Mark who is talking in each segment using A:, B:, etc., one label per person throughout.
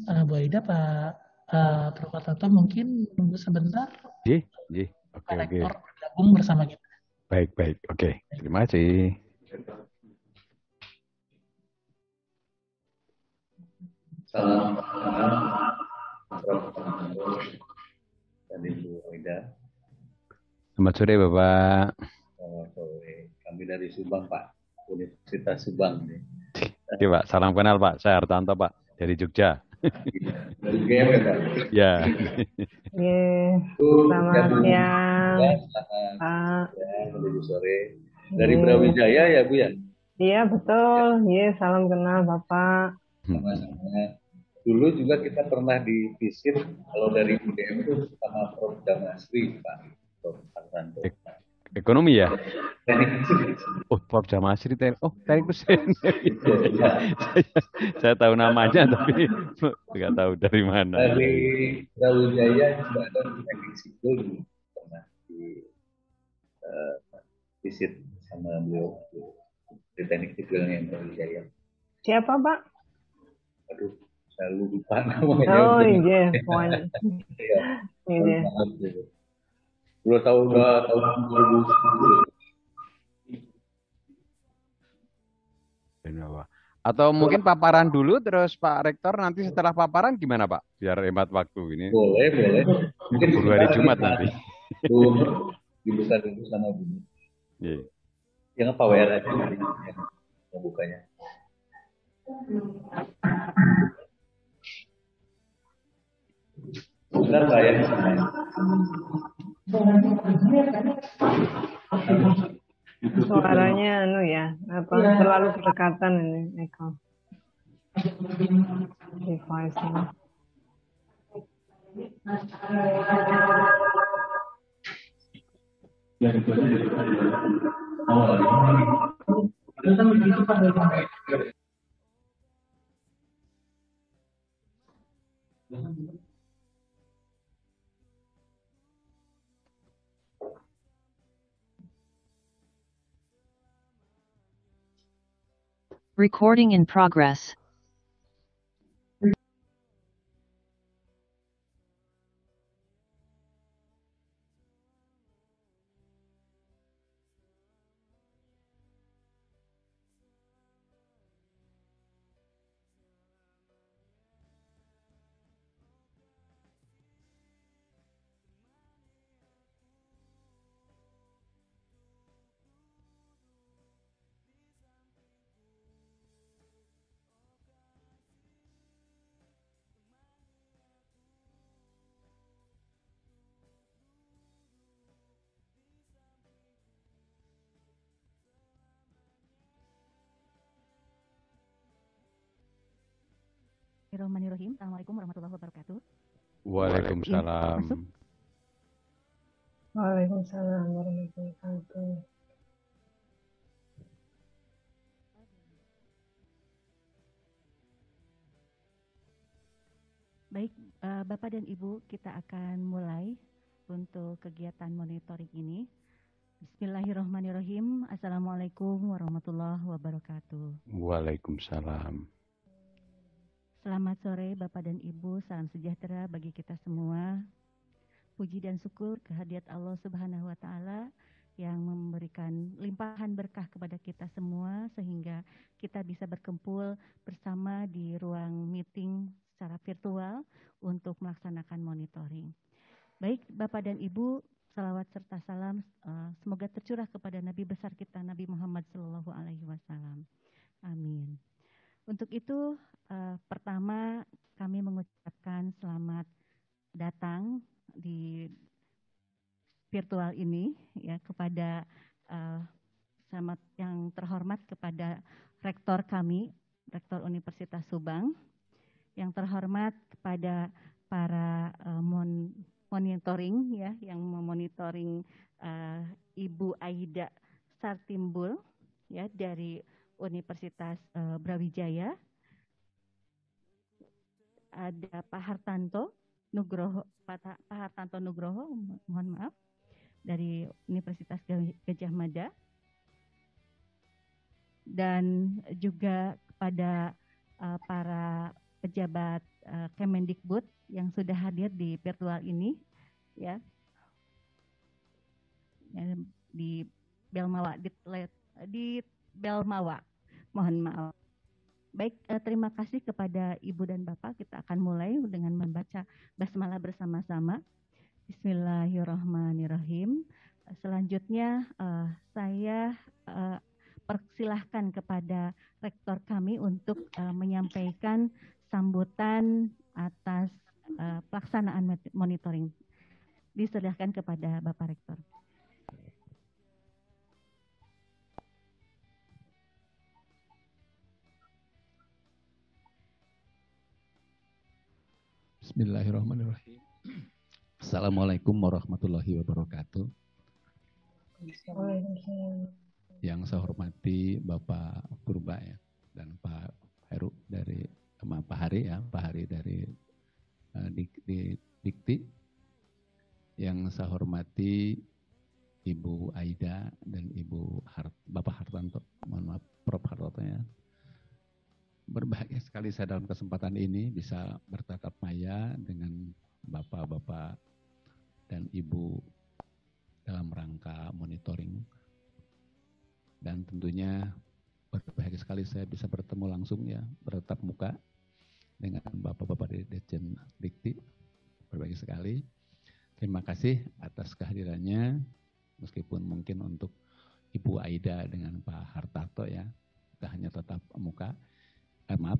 A: Bu Aida, Pak Prokotato mungkin tunggu sebentar,
B: Ji, ji. Oke,
A: Pak
B: oke.
A: Rektor bergabung bersama kita.
B: Baik, baik. Oke. Terima kasih.
C: Salam dan Ibu Aida.
B: Selamat sore, Bapak.
C: Selamat sore. Kami dari Subang, Pak. Universitas Subang.
B: Oke, Pak. Salam kenal, Pak. Saya Hartanto, Pak. Dari Jogja.
C: Dari GM ya, Pak?
B: Ya.
D: Selamat siang, Pak.
C: Menuju sore. Dari Brawijaya ya, Bu ya?
D: Iya, betul. Salam kenal, Bapak.
C: Sama-sama. Dulu juga kita pernah divisit, kalau dari UGM itu sama Prof. Damasri, Pak. Prof. Hartanto.
B: Ekonomi ya?
C: Teknik mesin.
B: Oh, Prof. Damasri. Oh, teknik mesin. saya tahu namanya, tapi nggak tahu dari mana.
C: Dari Brawijaya juga ada teknik sipil dulu pernah di visit sama beliau di teknik sipilnya yang Brawijaya.
D: Siapa, Pak?
C: Aduh, saya lupa namanya.
D: Oh iya, Puan.
C: Iya.
D: Iya.
C: Dua tahun 2010.
B: Atau mungkin paparan dulu, terus Pak Rektor nanti setelah paparan gimana, Pak? Biar hemat waktu ini.
C: Boleh.
B: Mungkin keburu hari Jumat nanti.
C: Dibuka dulu sama Bu.
B: Iya.
C: Yang apa WR aja yang membukanya. Bentar Pak ya.
D: Suaranya terlalu berdekatan ini, Eko. Device-nya.
E: Recording in progress.
F: Bismillahirrahmanirrahim. Assalamualaikum warahmatullahi wabarakatuh.
B: Waalaikumsalam.
D: Waalaikumsalam warahmatullahi wabarakatuh.
F: Baik, Bapak dan Ibu, kita akan mulai untuk kegiatan monitoring ini. Bismillahirrahmanirrahim. Assalamualaikum warahmatullahi wabarakatuh.
B: Waalaikumsalam.
F: Selamat sore Bapak dan Ibu, salam sejahtera bagi kita semua. Puji dan syukur kehadirat Allah Subhanahu wa taala yang memberikan limpahan berkah kepada kita semua sehingga kita bisa berkumpul bersama di ruang meeting secara virtual untuk melaksanakan monitoring. Baik Bapak dan Ibu, salawat serta salam semoga tercurah kepada Nabi besar kita Nabi Muhammad SAW. Amin. Untuk itu pertama kami mengucapkan selamat datang di virtual ini ya kepada selamat yang terhormat kepada rektor kami, Rektor Universitas Subang, yang terhormat kepada para monitoring ya yang memonitoring Ibu Aida Sartimbul ya dari Universitas Brawijaya, ada Pak Hartanto Nugroho, Pak Hartanto Nugroho, mohon maaf, dari Universitas Gajah Mada, dan juga kepada para pejabat Kemendikbud yang sudah hadir di virtual ini, ya, di Belmawa, di Belmawa. Mohon maaf. Baik, terima kasih kepada Ibu dan Bapak. Kita akan mulai dengan membaca basmalah bersama-sama. Bismillahirrahmanirrahim. Selanjutnya saya persilahkan kepada rektor kami untuk menyampaikan sambutan atas pelaksanaan monitoring. Diserahkan kepada Bapak Rektor.
G: Bismillahirrahmanirrahim. Assalamualaikum warahmatullahi wabarakatuh. Yang saya hormati Bapak Purba ya, dan Pak Heru dari Pak Hari ya, Pak Hari dari Dikti. Yang saya hormati Ibu Aida dan Bapak Hartanto, mohon maaf Prof Hartanto ya. Berbahagia sekali saya dalam kesempatan ini bisa bertatap maya dengan Bapak-Bapak dan Ibu dalam rangka monitoring. Dan tentunya berbahagia sekali saya bisa bertemu langsung ya, bertatap muka dengan Bapak-Bapak dari Dirjen Dikti. Berbahagia sekali. Terima kasih atas kehadirannya, meskipun mungkin untuk Ibu Aida dengan Pak Hartarto ya, kita hanya tatap muka.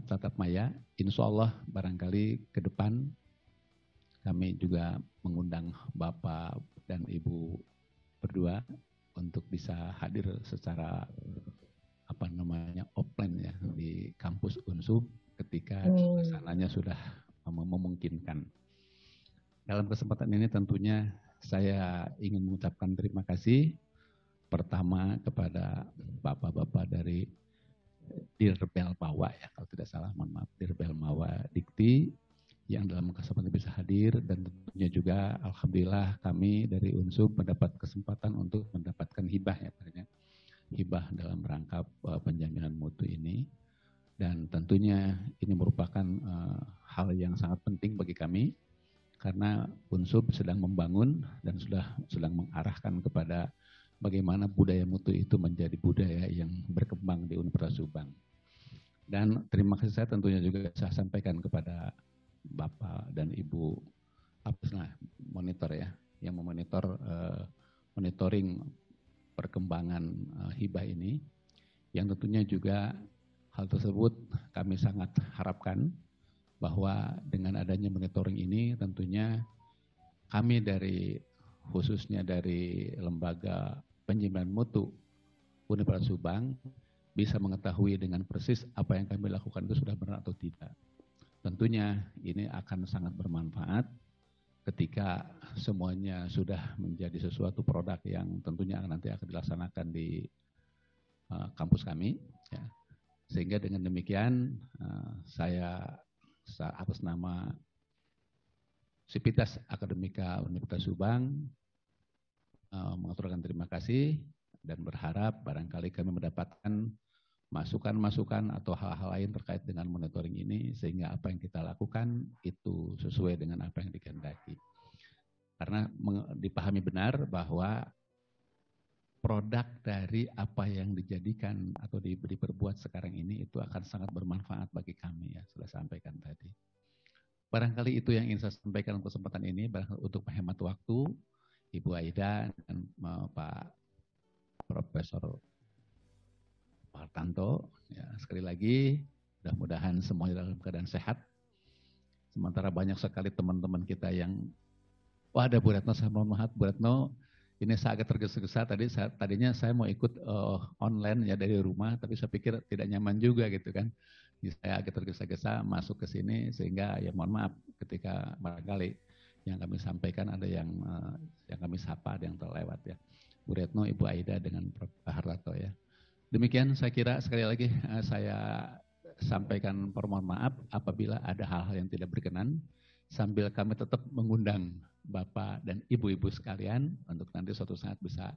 G: Tatap maya, insya Allah barangkali ke depan kami juga mengundang Bapak dan Ibu berdua untuk bisa hadir suara offline ya di kampus Unsub ketika suasananya sudah memungkinkan. Dalam kesempatan ini tentunya saya ingin mengucapkan terima kasih pertama kepada Bapak-Bapak dari Dirbelmawa ya, kalau tidak salah, mohon maaf, Dirbelmawa Dikti yang dalam kesempatan bisa hadir, dan tentunya juga alhamdulillah kami dari Unsub mendapat kesempatan untuk mendapatkan hibah ya, hibah dalam rangka penjaminan mutu ini, dan tentunya ini merupakan hal yang sangat penting bagi kami karena Unsub sedang membangun dan sedang mengarahkan kepada bagaimana budaya mutu itu menjadi budaya yang berkembang di Universitas Subang. Dan terima kasih saya tentunya juga saya sampaikan kepada Bapak dan Ibu monitor ya, yang memonitor monitoring perkembangan hibah ini, yang tentunya juga hal tersebut kami sangat harapkan bahwa dengan adanya monitoring ini tentunya kami khususnya dari lembaga penjaminan mutu Universitas Subang bisa mengetahui dengan persis apa yang kami lakukan itu sudah benar atau tidak. Tentunya ini akan sangat bermanfaat ketika semuanya sudah menjadi sesuatu produk yang tentunya nanti akan dilaksanakan di kampus kami. Ya. Sehingga dengan demikian saya atas nama Sivitas Akademika Universitas Subang mengaturkan terima kasih dan berharap barangkali kami mendapatkan masukan-masukan atau hal-hal lain terkait dengan monitoring ini sehingga apa yang kita lakukan itu sesuai dengan apa yang dikehendaki. Karena dipahami benar bahwa produk dari apa yang dijadikan atau diperbuat sekarang ini itu akan sangat bermanfaat bagi kami ya, sudah sampaikan tadi. Barangkali itu yang ingin saya sampaikan untuk kesempatan ini, untuk menghemat waktu, Ibu Aida dan Pak Profesor Hartanto, ya, sekali lagi mudah-mudahan semuanya dalam keadaan sehat. Sementara banyak sekali teman-teman kita yang, ada Bu Retno, saya mohon maaf Bu Retno, ini saya agak tergesa-gesa tadinya saya mau ikut online ya dari rumah, tapi saya pikir tidak nyaman juga gitu kan. Jadi saya agak tergesa-gesa masuk ke sini sehingga ya mohon maaf ketika barangkali yang kami sampaikan ada yang kami sapa, ada yang terlewat ya. Bu Retno, Ibu Aida dengan Prof. Hartanto ya. Demikian saya kira sekali lagi saya sampaikan permohonan maaf apabila ada hal-hal yang tidak berkenan, sambil kami tetap mengundang Bapak dan Ibu-Ibu sekalian untuk nanti suatu saat bisa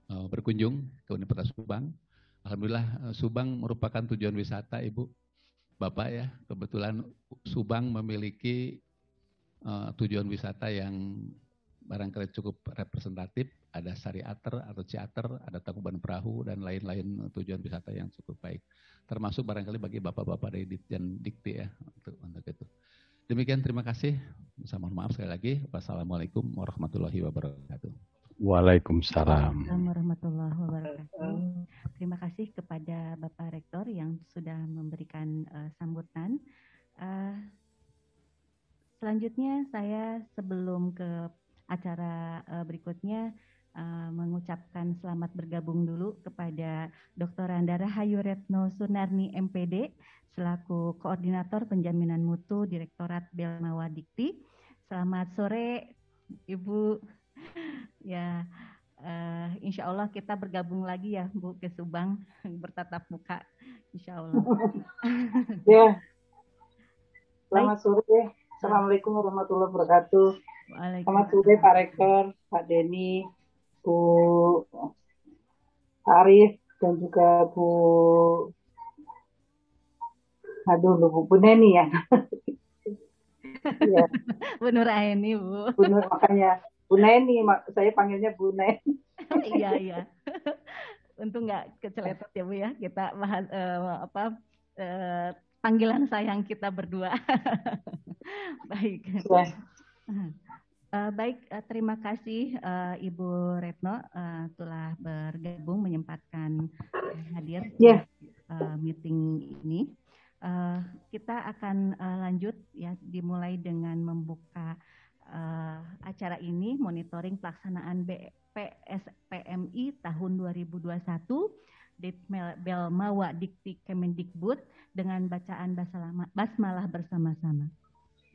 G: berkunjung ke Universitas Subang. Alhamdulillah Subang merupakan tujuan wisata Ibu. Bapak ya, kebetulan Subang memiliki tujuan wisata yang barangkali cukup representatif, ada Sariater atau Ciater, ada Tangkuban Perahu dan lain-lain tujuan wisata yang cukup baik. Termasuk barangkali bagi bapak-bapak dari Ditjen Dikti ya untuk itu. Demikian, terima kasih. Mohon maaf sekali lagi. Wassalamualaikum warahmatullahi wabarakatuh.
B: Waalaikumsalam.
F: Warahmatullahi wabarakatuh. Terima kasih kepada Bapak Rektor yang sudah memberikan sambutan. Selanjutnya saya sebelum ke acara berikutnya mengucapkan selamat bergabung dulu kepada Dr. Andara Hayu Retno Sunarni MPD selaku Koordinator Penjaminan Mutu Direktorat Belmawa Dikti. Selamat sore Ibu. Ya, insya Allah kita bergabung lagi ya Bu ke Subang bertatap muka, insya Allah.
H: Ya, selamat sore. Assalamualaikum warahmatullahi wabarakatuh. Selamat sore Pak Rektor, Pak Denny, Bu Arif, dan juga Bu Neni ya. Ya.
F: Bu Nuraini, Bu.
H: Bu Nur, makanya Bu Neni, saya panggilnya Bu Neni.
F: Iya. Untung nggak keceletot ya Bu ya. Kita bahas panggilan sayang kita berdua. Baik.
H: Ya.
F: Baik, terima kasih Ibu Retno telah bergabung menyempatkan hadir di meeting ini. Kita akan lanjut ya, dimulai dengan membuka acara ini, monitoring pelaksanaan BPSPMI tahun 2021 di Belmawa Dikti Kemendikbud dengan bacaan basmalah bersama-sama.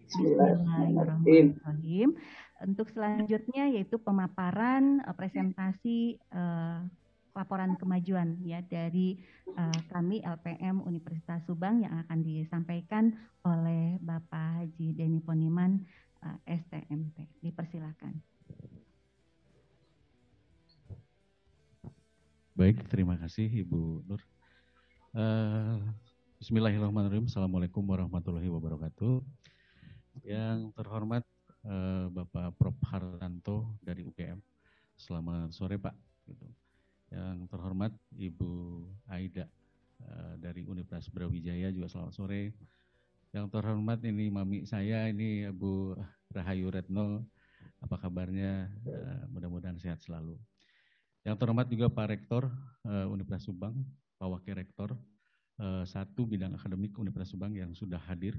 F: Bismillahirrahmanirrahim. Untuk selanjutnya yaitu pemaparan presentasi laporan kemajuan ya dari kami LPM Universitas Subang yang akan disampaikan oleh Bapak Haji Denny Poniman STMT. Dipersilakan.
G: Baik, terima kasih Ibu Nur. Bismillahirrahmanirrahim. Assalamualaikum warahmatullahi wabarakatuh. Yang terhormat Bapak Prof. Hartanto dari UGM. Selamat sore Pak. Yang terhormat Ibu Aida dari Universitas Brawijaya juga selamat sore. Yang terhormat ini mami saya ini Bu Rahayu Retno. Apa kabarnya? Mudah-mudahan sehat selalu. Yang terhormat juga Pak Rektor Universitas Subang, Pak Wakil Rektor 1 bidang akademik Universitas Subang yang sudah hadir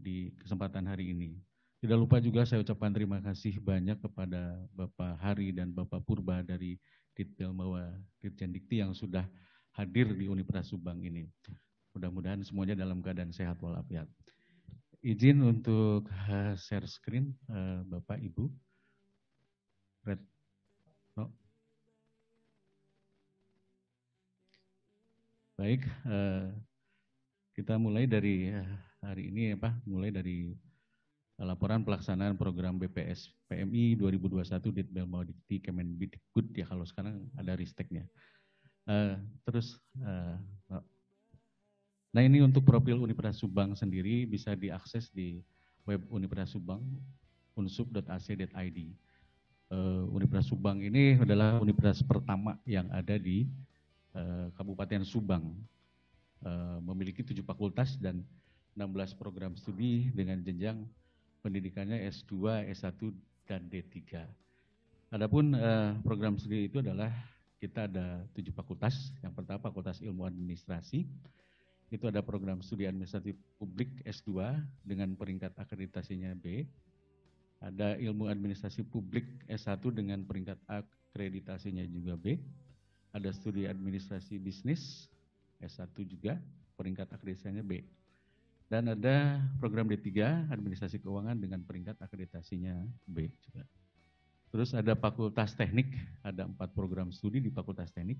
G: di kesempatan hari ini. Tidak lupa juga saya ucapkan terima kasih banyak kepada Bapak Hari dan Bapak Purba dari Belmawa Ditjen Dikti yang sudah hadir di Universitas Subang ini. Mudah-mudahan semuanya dalam keadaan sehat walafiat. Izin untuk share screen Bapak Ibu. Baik, kita mulai dari hari ini mulai dari laporan pelaksanaan program BPS PMI 2021 di Belmawa Dikti Kemendikbud ya, kalau sekarang ada risteknya. Nah ini untuk profil Universitas Subang sendiri bisa diakses di web Universitas Subang unsub.ac.id. Universitas Subang ini adalah universitas pertama yang ada di Kabupaten Subang, memiliki 7 fakultas dan 16 program studi dengan jenjang pendidikannya S2, S1, dan D3. Adapun program studi itu adalah kita ada 7 fakultas. Yang pertama Fakultas Ilmu Administrasi, itu ada program studi administratif publik S2 dengan peringkat akreditasinya B. Ada Ilmu Administrasi Publik S1 dengan peringkat akreditasinya juga B. Ada studi administrasi bisnis S1 juga, peringkat akreditasinya B. Dan ada program D3, administrasi keuangan dengan peringkat akreditasinya B juga. Terus ada fakultas teknik, ada 4 program studi di fakultas teknik.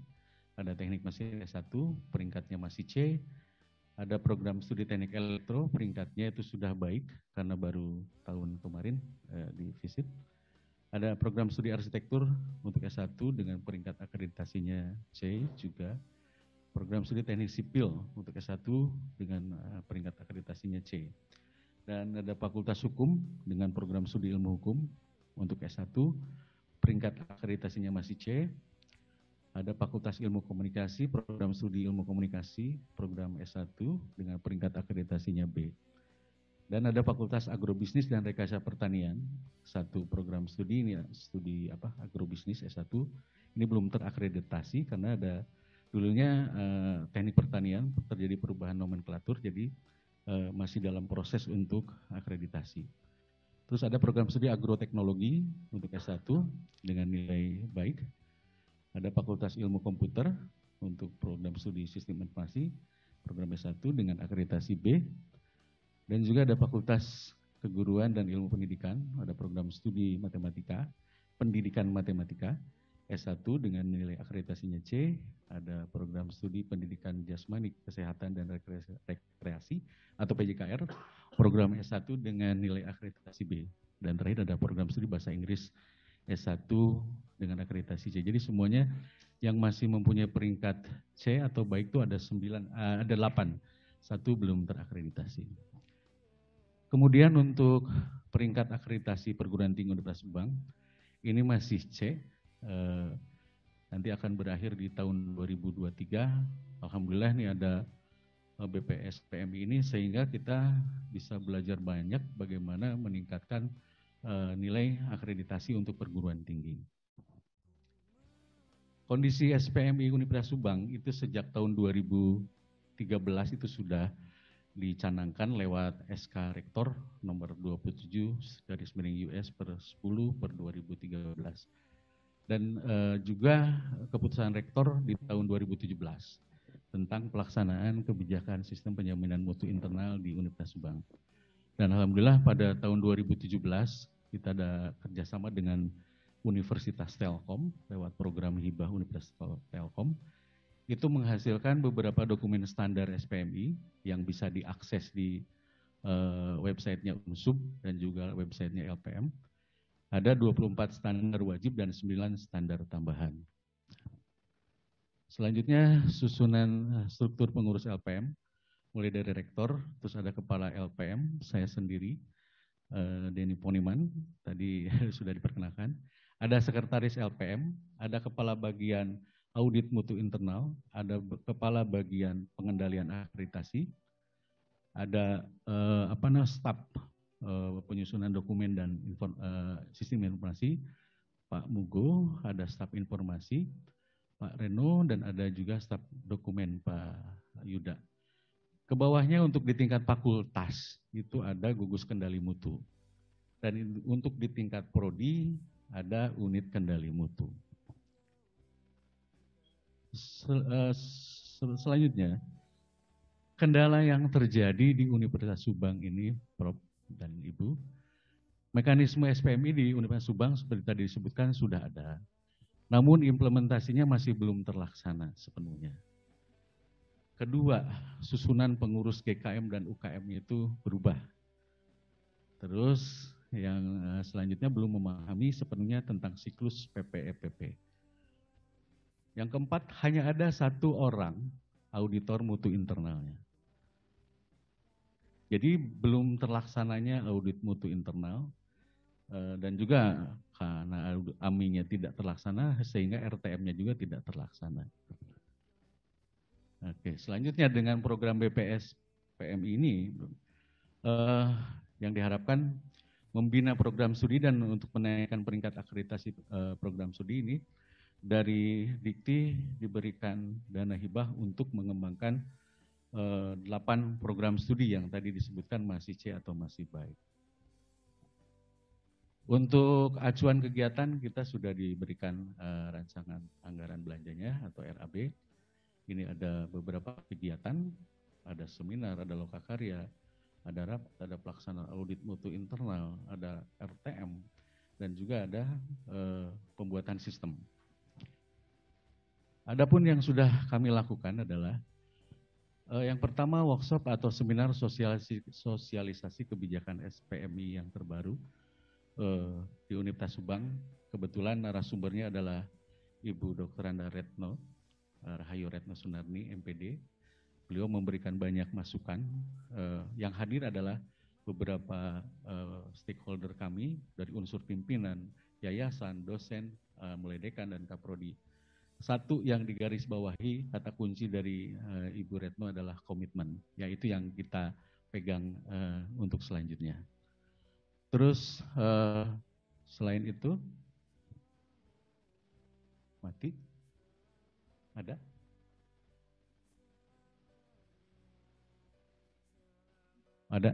G: Ada teknik mesin S1, peringkatnya masih C. Ada program studi teknik elektro, peringkatnya itu sudah baik karena baru tahun kemarin di visit. Ada program studi arsitektur untuk S1 dengan peringkat akreditasinya C juga. program studi teknik sipil untuk S1 dengan peringkat akreditasinya C. Dan ada Fakultas Hukum dengan program studi ilmu hukum untuk S1, peringkat akreditasinya masih C. Ada Fakultas Ilmu Komunikasi, program studi ilmu komunikasi, program S1 dengan peringkat akreditasinya B. Dan ada Fakultas Agrobisnis dan Rekayasa Pertanian, satu program studi ini studi agrobisnis S1. Ini belum terakreditasi karena ada dulunya teknik pertanian terjadi perubahan nomenklatur, jadi masih dalam proses untuk akreditasi. Terus ada program studi agroteknologi untuk S1 dengan nilai baik. Ada Fakultas Ilmu Komputer untuk program studi Sistem Informasi, program S1 dengan akreditasi B. Dan juga ada Fakultas Keguruan dan Ilmu Pendidikan, ada program studi Matematika, Pendidikan Matematika, S1 dengan nilai akreditasinya C. Ada program studi Pendidikan Jasmani, Kesehatan dan Rekreasi atau PJKR, program S1 dengan nilai akreditasi B. Dan terakhir ada program studi Bahasa Inggris S1 dengan akreditasi C. Jadi semuanya yang masih mempunyai peringkat C atau baik itu ada 8, satu belum terakreditasi. Kemudian untuk peringkat akreditasi perguruan tinggi Universitas Subang, ini masih C, nanti akan berakhir di tahun 2023. Alhamdulillah ini ada BPS PMI ini sehingga kita bisa belajar banyak bagaimana meningkatkan nilai akreditasi untuk perguruan tinggi. Kondisi SPMI Universitas Subang itu sejak tahun 2013 itu sudah dicanangkan lewat SK Rektor nomor 27/US/10/2013. Dan juga keputusan Rektor di tahun 2017 tentang pelaksanaan kebijakan sistem penjaminan mutu internal di Universitas Subang. Dan alhamdulillah pada tahun 2017 kita ada kerjasama dengan Universitas Telkom lewat program hibah Universitas Telkom. Itu menghasilkan beberapa dokumen standar SPMI yang bisa diakses di websitenya Unsub dan juga websitenya LPM. Ada 24 standar wajib dan 9 standar tambahan. Selanjutnya susunan struktur pengurus LPM, mulai dari rektor, terus ada kepala LPM, saya sendiri, Denny Poniman, tadi sudah diperkenalkan. Ada sekretaris LPM, ada kepala bagian audit mutu internal, ada kepala bagian pengendalian akreditasi, ada staf penyusunan dokumen dan sistem informasi, Pak Mugo, ada staf informasi, Pak Reno, dan ada juga staf dokumen Pak Yuda. Ke bawahnya untuk di tingkat fakultas itu ada gugus kendali mutu. Dan untuk di tingkat prodi ada unit kendali mutu. Selanjutnya, kendala yang terjadi di Universitas Subang ini, Prof dan Ibu, mekanisme SPMI di Universitas Subang seperti tadi disebutkan sudah ada. Namun implementasinya masih belum terlaksana sepenuhnya. Kedua, susunan pengurus GKM dan UKM itu berubah. Terus yang selanjutnya belum memahami sepenuhnya tentang siklus PPEPP. Yang keempat, hanya ada satu orang auditor mutu internalnya. Jadi belum terlaksananya audit mutu internal dan juga karena AMI-nya tidak terlaksana sehingga RTM-nya juga tidak terlaksana. Oke, selanjutnya dengan program BPS PMI ini yang diharapkan membina program studi dan untuk menaikkan peringkat akreditasi program studi ini dari Dikti diberikan dana hibah untuk mengembangkan 8 program studi yang tadi disebutkan masih C atau masih baik. Untuk acuan kegiatan kita sudah diberikan rancangan anggaran belanjanya atau RAB. Ini ada beberapa kegiatan, ada seminar, ada lokakarya, ada rapat, ada pelaksanaan audit mutu internal, ada RTM, dan juga ada pembuatan sistem. Adapun yang sudah kami lakukan adalah yang pertama workshop atau seminar sosialisasi kebijakan SPMI yang terbaru di Universitas Subang. Kebetulan narasumbernya adalah Ibu Dr. Anda Retno, Rahayu Retno Sunarni, MPD. Beliau memberikan banyak masukan. Yang hadir adalah beberapa stakeholder kami dari unsur pimpinan, yayasan, dosen, mulai dekan dan kaprodi. Satu yang digarisbawahi kata kunci dari Ibu Retno adalah komitmen, yaitu yang kita pegang untuk selanjutnya. Terus selain itu, mati? Ada? Ada?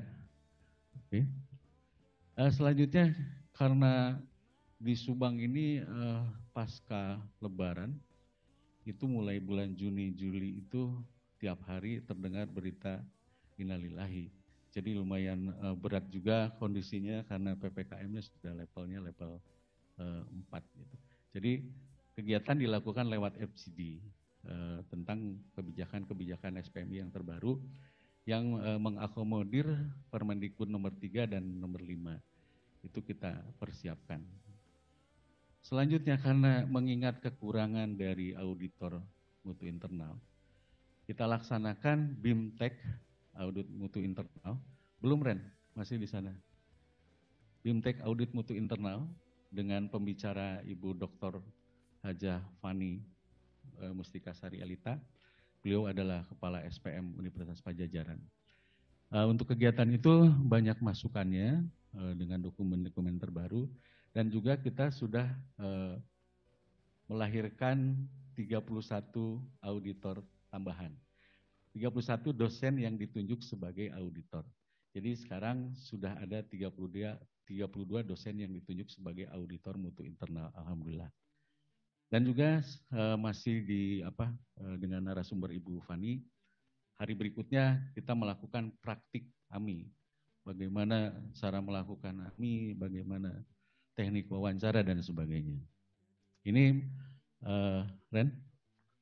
G: Oke. Selanjutnya karena di Subang ini pasca Lebaran, itu mulai bulan Juni, Juli itu tiap hari terdengar berita innalillahi. Jadi lumayan berat juga kondisinya karena PPKM-nya sudah levelnya level 4 gitu. Jadi kegiatan dilakukan lewat FGD tentang kebijakan-kebijakan SPMI yang terbaru yang mengakomodir Permendikbud nomor 3 dan nomor 5. Itu kita persiapkan. Selanjutnya karena mengingat kekurangan dari auditor mutu internal, kita laksanakan BIMTEK audit mutu internal. Belum Ren, masih di sana. BIMTEK audit mutu internal dengan pembicara Ibu Dr. Hajah Fani Mustika Sari Alita. Beliau adalah Kepala SPM Universitas Pajajaran. Untuk kegiatan itu banyak masukannya dengan dokumen-dokumen terbaru dan juga kita sudah melahirkan 31 auditor tambahan. 31 dosen yang ditunjuk sebagai auditor. Jadi sekarang sudah ada 32 dosen yang ditunjuk sebagai auditor mutu internal, alhamdulillah. Dan juga masih dengan narasumber Ibu Fani, hari berikutnya kita melakukan praktik AMI. Bagaimana cara melakukan AMI, bagaimana teknik wawancara dan sebagainya. Ini Ren,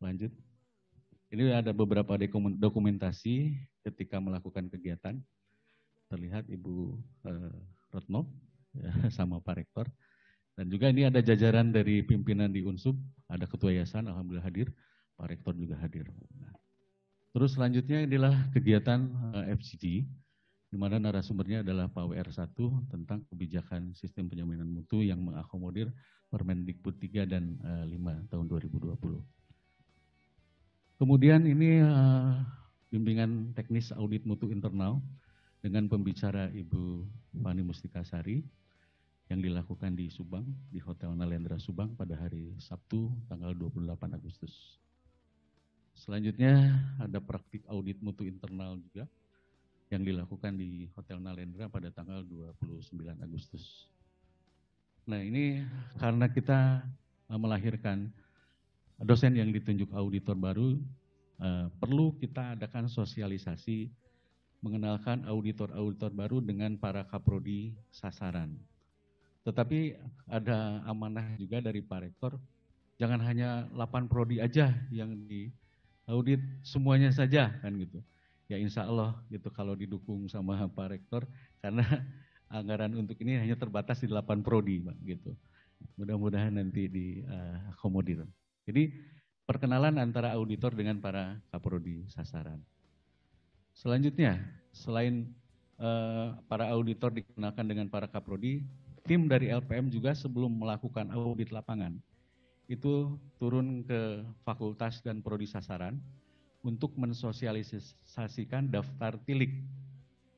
G: lanjut. Ini ada beberapa dokumentasi ketika melakukan kegiatan. Terlihat Ibu Retno sama Pak Rektor. Dan juga ini ada jajaran dari pimpinan di Unsub, ada Ketua Yayasan, alhamdulillah hadir, Pak Rektor juga hadir. Nah, terus selanjutnya inilah kegiatan FGD, di mana narasumbernya adalah Pak WR1 tentang kebijakan sistem penjaminan mutu yang mengakomodir Permendikbud 3 dan 5 tahun 2020. Kemudian ini bimbingan teknis audit mutu internal dengan pembicara Ibu Fani Mustika Sari yang dilakukan di Subang, di Hotel Nalendra Subang pada hari Sabtu tanggal 28 Agustus. Selanjutnya ada praktik audit mutu internal juga yang dilakukan di Hotel Nalendra pada tanggal 29 Agustus. Nah ini karena kita melahirkan dosen yang ditunjuk auditor baru, perlu kita adakan sosialisasi mengenalkan auditor-auditor baru dengan para kaprodi sasaran. Tetapi ada amanah juga dari Pak Rektor, jangan hanya 8 prodi aja yang diaudit, semuanya saja kan gitu. Ya insya Allah gitu kalau didukung sama Pak Rektor, karena anggaran untuk ini hanya terbatas di 8 prodi Pak gitu. Mudah-mudahan nanti diakomodir. Jadi perkenalan antara auditor dengan para kaprodi sasaran. Selanjutnya, selain para auditor dikenalkan dengan para kaprodi, tim dari LPM juga sebelum melakukan audit lapangan, itu turun ke fakultas dan prodi sasaran untuk mensosialisasikan daftar tilik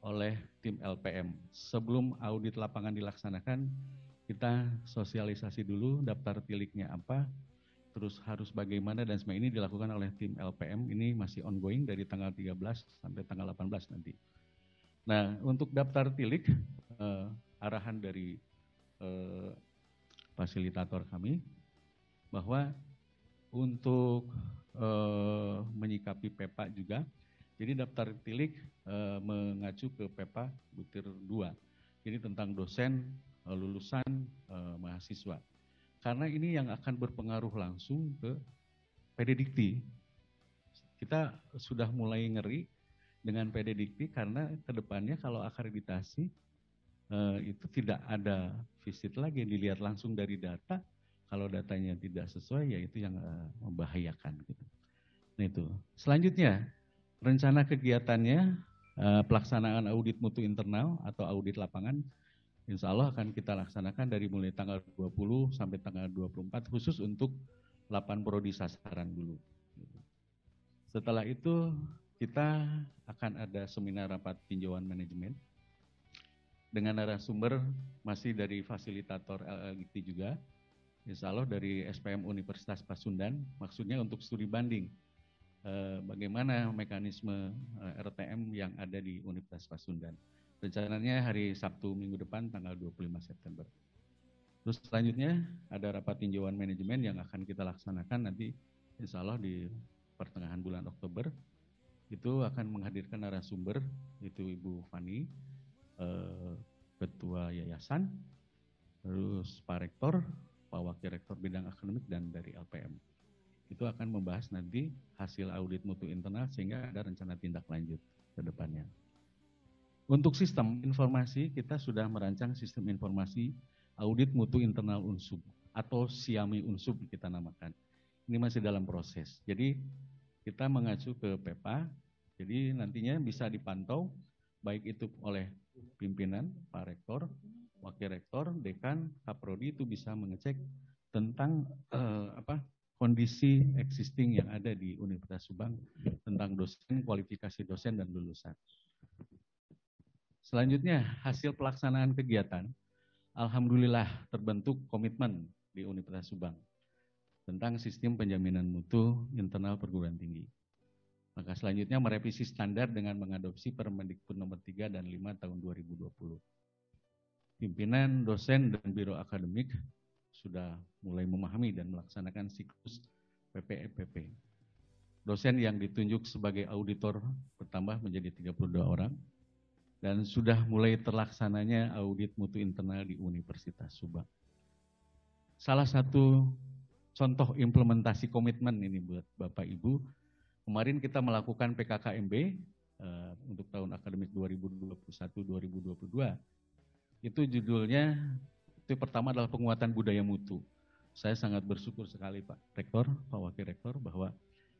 G: oleh tim LPM. Sebelum audit lapangan dilaksanakan, kita sosialisasi dulu daftar tiliknya apa, terus harus bagaimana, dan semua ini dilakukan oleh tim LPM. Ini masih ongoing dari tanggal 13 sampai tanggal 18 nanti. Nah, untuk daftar tilik, arahan dari fasilitator kami, bahwa untuk menyikapi PEPA juga, jadi daftar tilik mengacu ke PEPA butir 2. Jadi tentang dosen, lulusan, mahasiswa. Karena ini yang akan berpengaruh langsung ke PDDikti. Kita sudah mulai ngeri dengan PDDikti karena kedepannya kalau akreditasi itu tidak ada visit lagi, dilihat langsung dari data. Kalau datanya tidak sesuai, ya itu yang membahayakan. Gitu. Nah itu. Selanjutnya, rencana kegiatannya, pelaksanaan audit mutu internal atau audit lapangan, insya Allah akan kita laksanakan dari mulai tanggal 20 sampai tanggal 24, khusus untuk 8 prodi sasaran dulu. Setelah itu, kita akan ada seminar rapat tinjauan manajemen, dengan narasumber masih dari fasilitator LLGT juga, insya Allah dari SPM Universitas Pasundan, maksudnya untuk studi banding bagaimana mekanisme RTM yang ada di Universitas Pasundan. Rencananya hari Sabtu minggu depan tanggal 25 September. Terus selanjutnya ada rapat tinjauan manajemen yang akan kita laksanakan nanti insya Allah di pertengahan bulan Oktober. Itu akan menghadirkan narasumber, itu Ibu Fani, Ketua Yayasan, terus Pak Rektor, Pak Wakil Rektor Bidang Akademik, dan dari LPM. Itu akan membahas nanti hasil audit mutu internal sehingga ada rencana tindak lanjut ke depannya. Untuk sistem informasi, kita sudah merancang sistem informasi audit mutu internal Unsub atau Siami Unsub kita namakan. Ini masih dalam proses. Jadi kita mengacu ke PEPA, jadi nantinya bisa dipantau baik itu oleh pimpinan, Pak Rektor, Wakil Rektor, Dekan, Kaprodi itu bisa mengecek tentang kondisi existing yang ada di Universitas Subang tentang dosen, kualifikasi dosen, dan lulusan. Selanjutnya, hasil pelaksanaan kegiatan, alhamdulillah terbentuk komitmen di Universitas Subang tentang sistem penjaminan mutu internal perguruan tinggi. Maka selanjutnya merevisi standar dengan mengadopsi Permendikbud nomor 3 dan 5 tahun 2020. Pimpinan, dosen, dan biro akademik sudah mulai memahami dan melaksanakan siklus PPEPP. Dosen yang ditunjuk sebagai auditor bertambah menjadi 32 orang dan sudah mulai terlaksananya audit mutu internal di Universitas Subang. Salah satu contoh implementasi komitmen ini buat Bapak Ibu, kemarin kita melakukan PKKMB untuk tahun akademik 2021-2022. Itu judulnya, itu pertama adalah penguatan budaya mutu. Saya sangat bersyukur sekali Pak Rektor, Pak Wakil Rektor, bahwa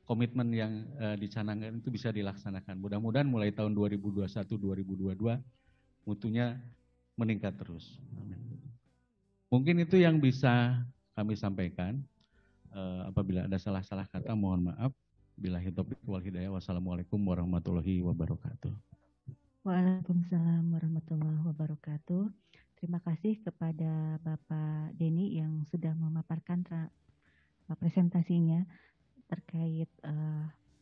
G: komitmen yang dicanangkan itu bisa dilaksanakan. Mudah-mudahan mulai tahun 2021-2022 mutunya meningkat terus. Amin. Mungkin itu yang bisa kami sampaikan. Apabila ada salah-salah kata mohon maaf. Billahi taufiq wal hidayah. Wassalamualaikum warahmatullahi wabarakatuh.
F: Waalaikumsalam warahmatullahi wabarakatuh. Terima kasih kepada Bapak Denny yang sudah memaparkan presentasinya terkait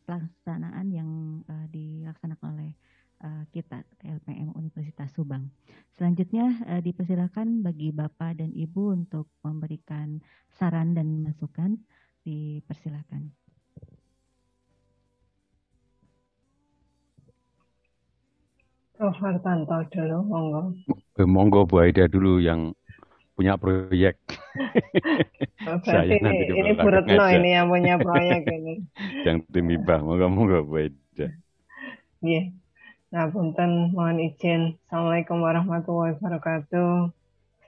F: pelaksanaan yang dilaksanakan oleh kita LPM Universitas Subang. Selanjutnya dipersilakan bagi Bapak dan Ibu untuk memberikan saran dan masukan. Dipersilakan.
D: Prof. Hartanto dulu, monggo.
B: Monggo Bu Aida dulu yang punya proyek.
D: Berarti ini Bu Retno ini yang punya proyek ini.
B: Yang tim hibah, monggo Bu Aida.
D: Iya. Nah, punten mohon izin. Assalamualaikum warahmatullahi wabarakatuh.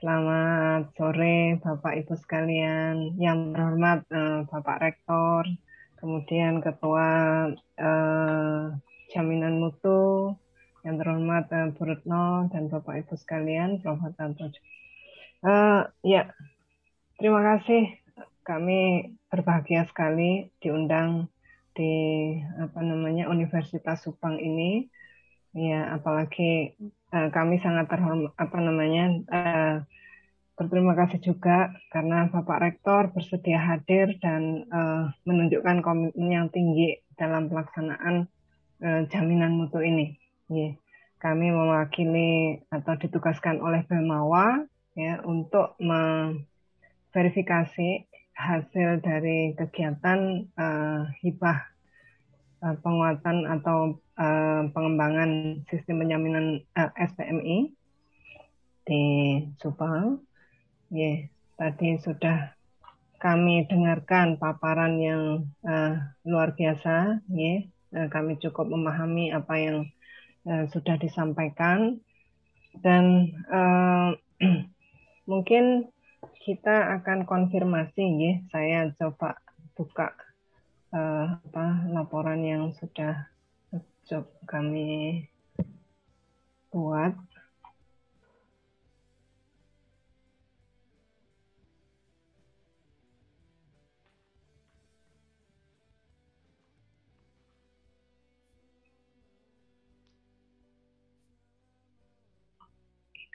D: Selamat sore Bapak Ibu sekalian. Yang terhormat Bapak Rektor, kemudian Ketua Jaminan Mutu, yang terhormat Bu Retno dan Bapak Ibu sekalian, Prof. Hartanto. Ya, terima kasih. Kami berbahagia sekali diundang di Universitas Subang ini. Ya, apalagi kami sangat terhormat berterima kasih juga karena Bapak Rektor bersedia hadir dan menunjukkan komitmen yang tinggi dalam pelaksanaan jaminan mutu ini. Ya, kami mewakili atau ditugaskan oleh BEMAWA ya untuk memverifikasi hasil dari kegiatan hibah penguatan atau pengembangan sistem penjaminan SPMI di Subang. Ya, tadi sudah kami dengarkan paparan yang luar biasa. Ya, kami cukup memahami apa yang sudah disampaikan dan mungkin kita akan konfirmasi ya. Saya coba buka laporan yang sudah kami buat.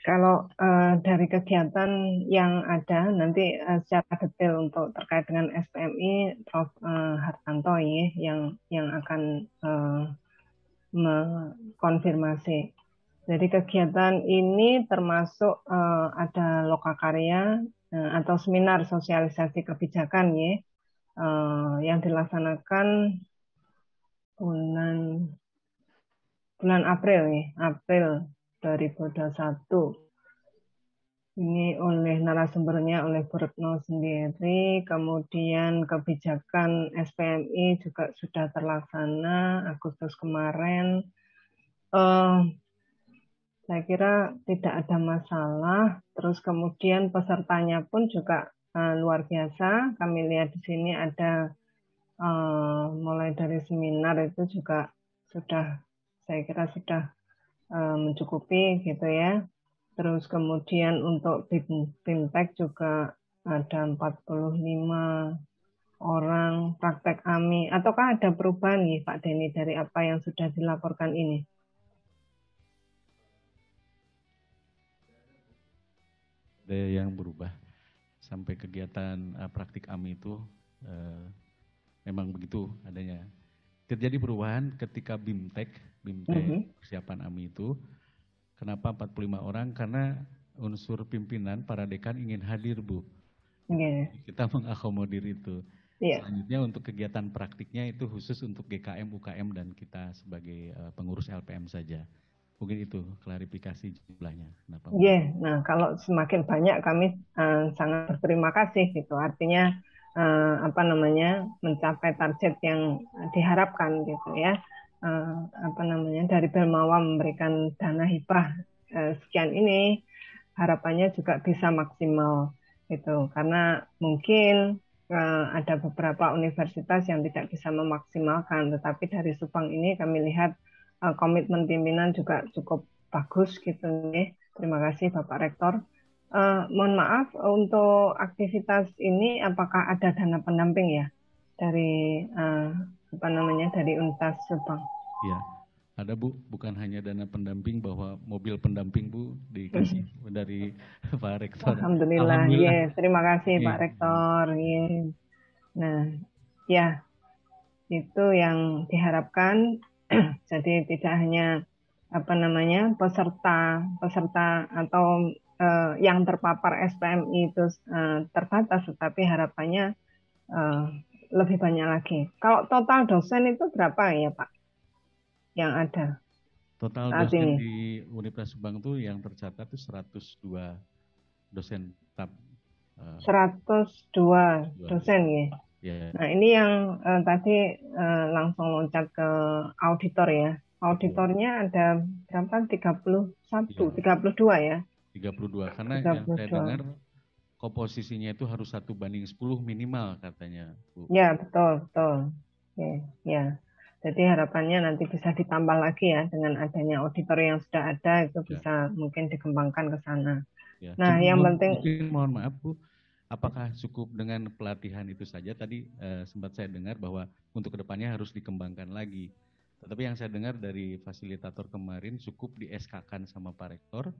D: Kalau dari kegiatan yang ada nanti secara detail untuk terkait dengan SPMI, Prof. Hartanto ya, yang akan mengkonfirmasi. Jadi kegiatan ini termasuk ada lokakarya atau seminar sosialisasi kebijakan ya, yang dilaksanakan bulan April ya, April 2021. Ini oleh narasumbernya oleh Bu Retno sendiri, kemudian kebijakan SPMI juga sudah terlaksana Agustus kemarin. Saya kira tidak ada masalah. Terus kemudian pesertanya pun juga luar biasa. Kami lihat di sini ada mulai dari seminar itu juga sudah, saya kira sudah mencukupi gitu ya. Terus kemudian untuk BIMTEK juga ada 45 orang praktek AMI. Ataukah ada perubahan nih Pak Denny dari apa yang sudah dilaporkan ini?
G: Ada yang berubah sampai kegiatan praktik AMI itu memang begitu adanya. Terjadi perubahan ketika BIMTEK persiapan AMI itu. Kenapa 45 orang? Karena unsur pimpinan para dekan ingin hadir, Bu.
D: Yeah.
G: Kita mengakomodir itu.
D: Yeah.
G: Selanjutnya untuk kegiatan praktiknya itu khusus untuk GKM, UKM, dan kita sebagai pengurus LPM saja. Mungkin itu klarifikasi jumlahnya.
D: Yeah. Nah, kalau semakin banyak kami sangat berterima kasih gitu. Artinya mencapai target yang diharapkan gitu ya. Dari Belmawa memberikan dana hibah sekian ini, harapannya juga bisa maksimal gitu, karena mungkin ada beberapa universitas yang tidak bisa memaksimalkan, tetapi dari Subang ini kami lihat komitmen pimpinan juga cukup bagus gitu nih. Terima kasih Bapak Rektor. Mohon maaf untuk aktivitas ini apakah ada dana pendamping ya dari dari Universitas Subang?
G: Iya, ada Bu, bukan hanya dana pendamping, bahwa mobil pendamping Bu dikasih dari Pak Rektor.
D: Alhamdulillah. Yes, terima kasih Pak Rektor. Yes. Nah, ya itu yang diharapkan. Jadi tidak hanya peserta atau yang terpapar SPMI itu terbatas, tetapi harapannya lebih banyak lagi. Kalau total dosen itu berapa ya Pak yang ada?
G: Total dosen di Universitas Subang itu yang tercatat itu 102 dosen tetap.
D: 102 dosen ya?
G: Yeah.
D: Nah ini yang tadi langsung loncat ke auditor ya. Auditornya ada berapa? 31, yeah. 32 ya?
G: 32, karena 32. Yang saya dengar komposisinya itu harus 1:10 minimal katanya, Bu.
D: Ya, betul. Ya. Jadi harapannya nanti bisa ditambah lagi ya dengan adanya auditor yang sudah ada, itu bisa mungkin dikembangkan ke sana.
G: Ya.
D: Nah, yang penting,
G: mohon maaf Bu, apakah cukup dengan pelatihan itu saja? Tadi sempat saya dengar bahwa untuk kedepannya harus dikembangkan lagi. Tetapi yang saya dengar dari fasilitator kemarin cukup di SK-kan sama Pak Rektor,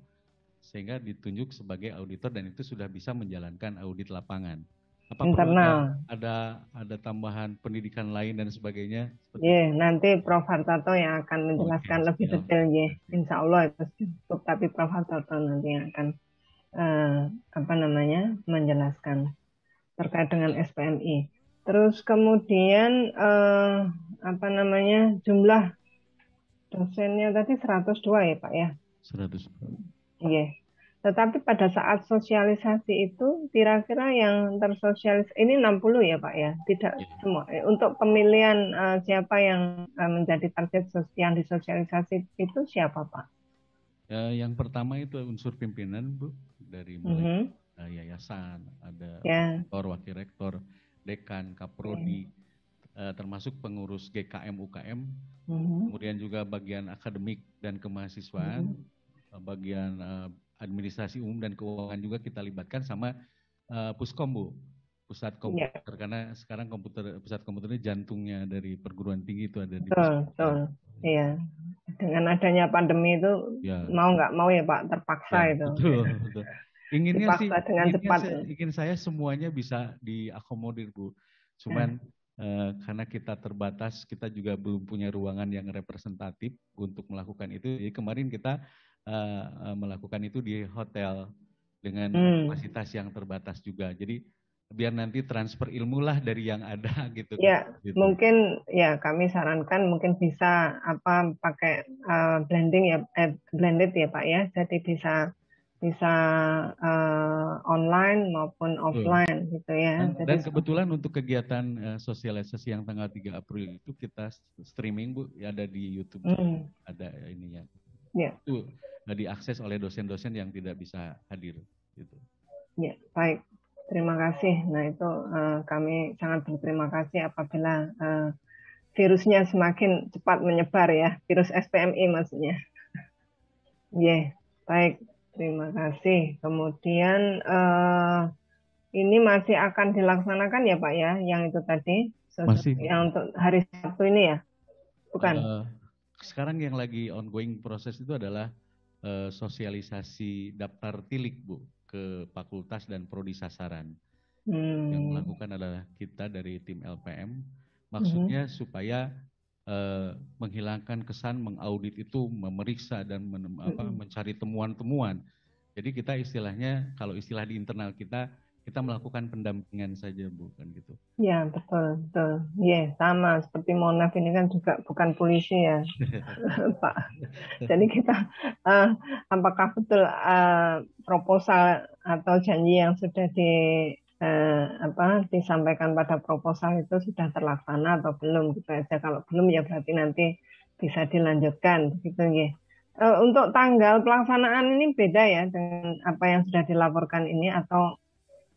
G: sehingga ditunjuk sebagai auditor dan itu sudah bisa menjalankan audit lapangan. Apa
D: internal
G: ada tambahan pendidikan lain dan sebagainya?
D: Nanti Prof. Hartanto yang akan menjelaskan lebih detail ya. Insya Allah itu cukup, tapi Prof. Hartanto nanti yang akan menjelaskan terkait dengan SPMI. Terus kemudian jumlah dosennya tadi 102 ya Pak ya?
G: 102.
D: Iya. Tetapi pada saat sosialisasi itu kira-kira yang tersosialis ini 60 ya Pak ya? Tidak semua. Untuk pemilihan siapa yang menjadi target yang disosialisasi itu siapa Pak?
G: Yang pertama itu unsur pimpinan Bu, dari mulai yayasan, ada rektor, wakil rektor, dekan, kaprodi, termasuk pengurus GKM UKM,
D: Mhm.
G: kemudian juga bagian akademik dan kemahasiswaan, bagian administrasi umum dan keuangan juga kita libatkan sama Puskom, Bu, pusat
D: Ya,
G: komputer, karena sekarang pusat komputer ini jantungnya dari perguruan tinggi itu ada di
D: betul,
G: Puskom.
D: betul. Iya. Dengan adanya pandemi itu
G: Ya,
D: mau nggak mau ya Pak, terpaksa
G: ya,
D: itu.
G: betul, betul. Inginnya sih,
D: Dipaksa dengan cepat.
G: ingin saya semuanya bisa diakomodir, Bu. Cuman karena kita terbatas, kita juga belum punya ruangan yang representatif untuk melakukan itu. Jadi kemarin kita melakukan itu di hotel dengan kapasitas yang terbatas juga. Jadi biar nanti transfer ilmu lah dari yang ada gitu.
D: Ya,
G: gitu.
D: mungkin ya kami sarankan mungkin bisa pakai blending ya, blended ya Pak ya. Jadi bisa online maupun offline gitu ya.
G: Dan kebetulan untuk kegiatan sosialisasi yang tanggal 3 April itu kita streaming, Bu, ya, ada di YouTube, ada ininya.
D: Ya.
G: Itu diakses oleh dosen-dosen yang tidak bisa hadir gitu.
D: Ya, baik. Terima kasih. Nah itu kami sangat berterima kasih apabila virusnya semakin cepat menyebar ya, virus SPMI maksudnya. Ya, baik. Terima kasih. Kemudian ini masih akan dilaksanakan ya Pak ya, yang itu tadi,
G: masih.
D: Yang untuk hari Sabtu ini ya, bukan?
G: Sekarang yang lagi ongoing proses itu adalah sosialisasi daftar tilik, Bu, ke fakultas dan prodi sasaran. Yang melakukan adalah kita dari tim LPM. Maksudnya supaya menghilangkan kesan mengaudit itu, memeriksa dan mencari temuan-temuan. Jadi kita istilahnya, kalau istilah di internal kita melakukan pendampingan saja, Bu, kan gitu.
D: Ya, betul, betul. Ya, sama seperti Monaf ini kan juga bukan polisi ya, Pak. Jadi kita apakah betul proposal atau janji yang sudah disampaikan pada proposal itu sudah terlaksana atau belum gitu aja. Kalau belum ya berarti nanti bisa dilanjutkan gitu ya. Untuk tanggal pelaksanaan ini beda ya dengan apa yang sudah dilaporkan ini atau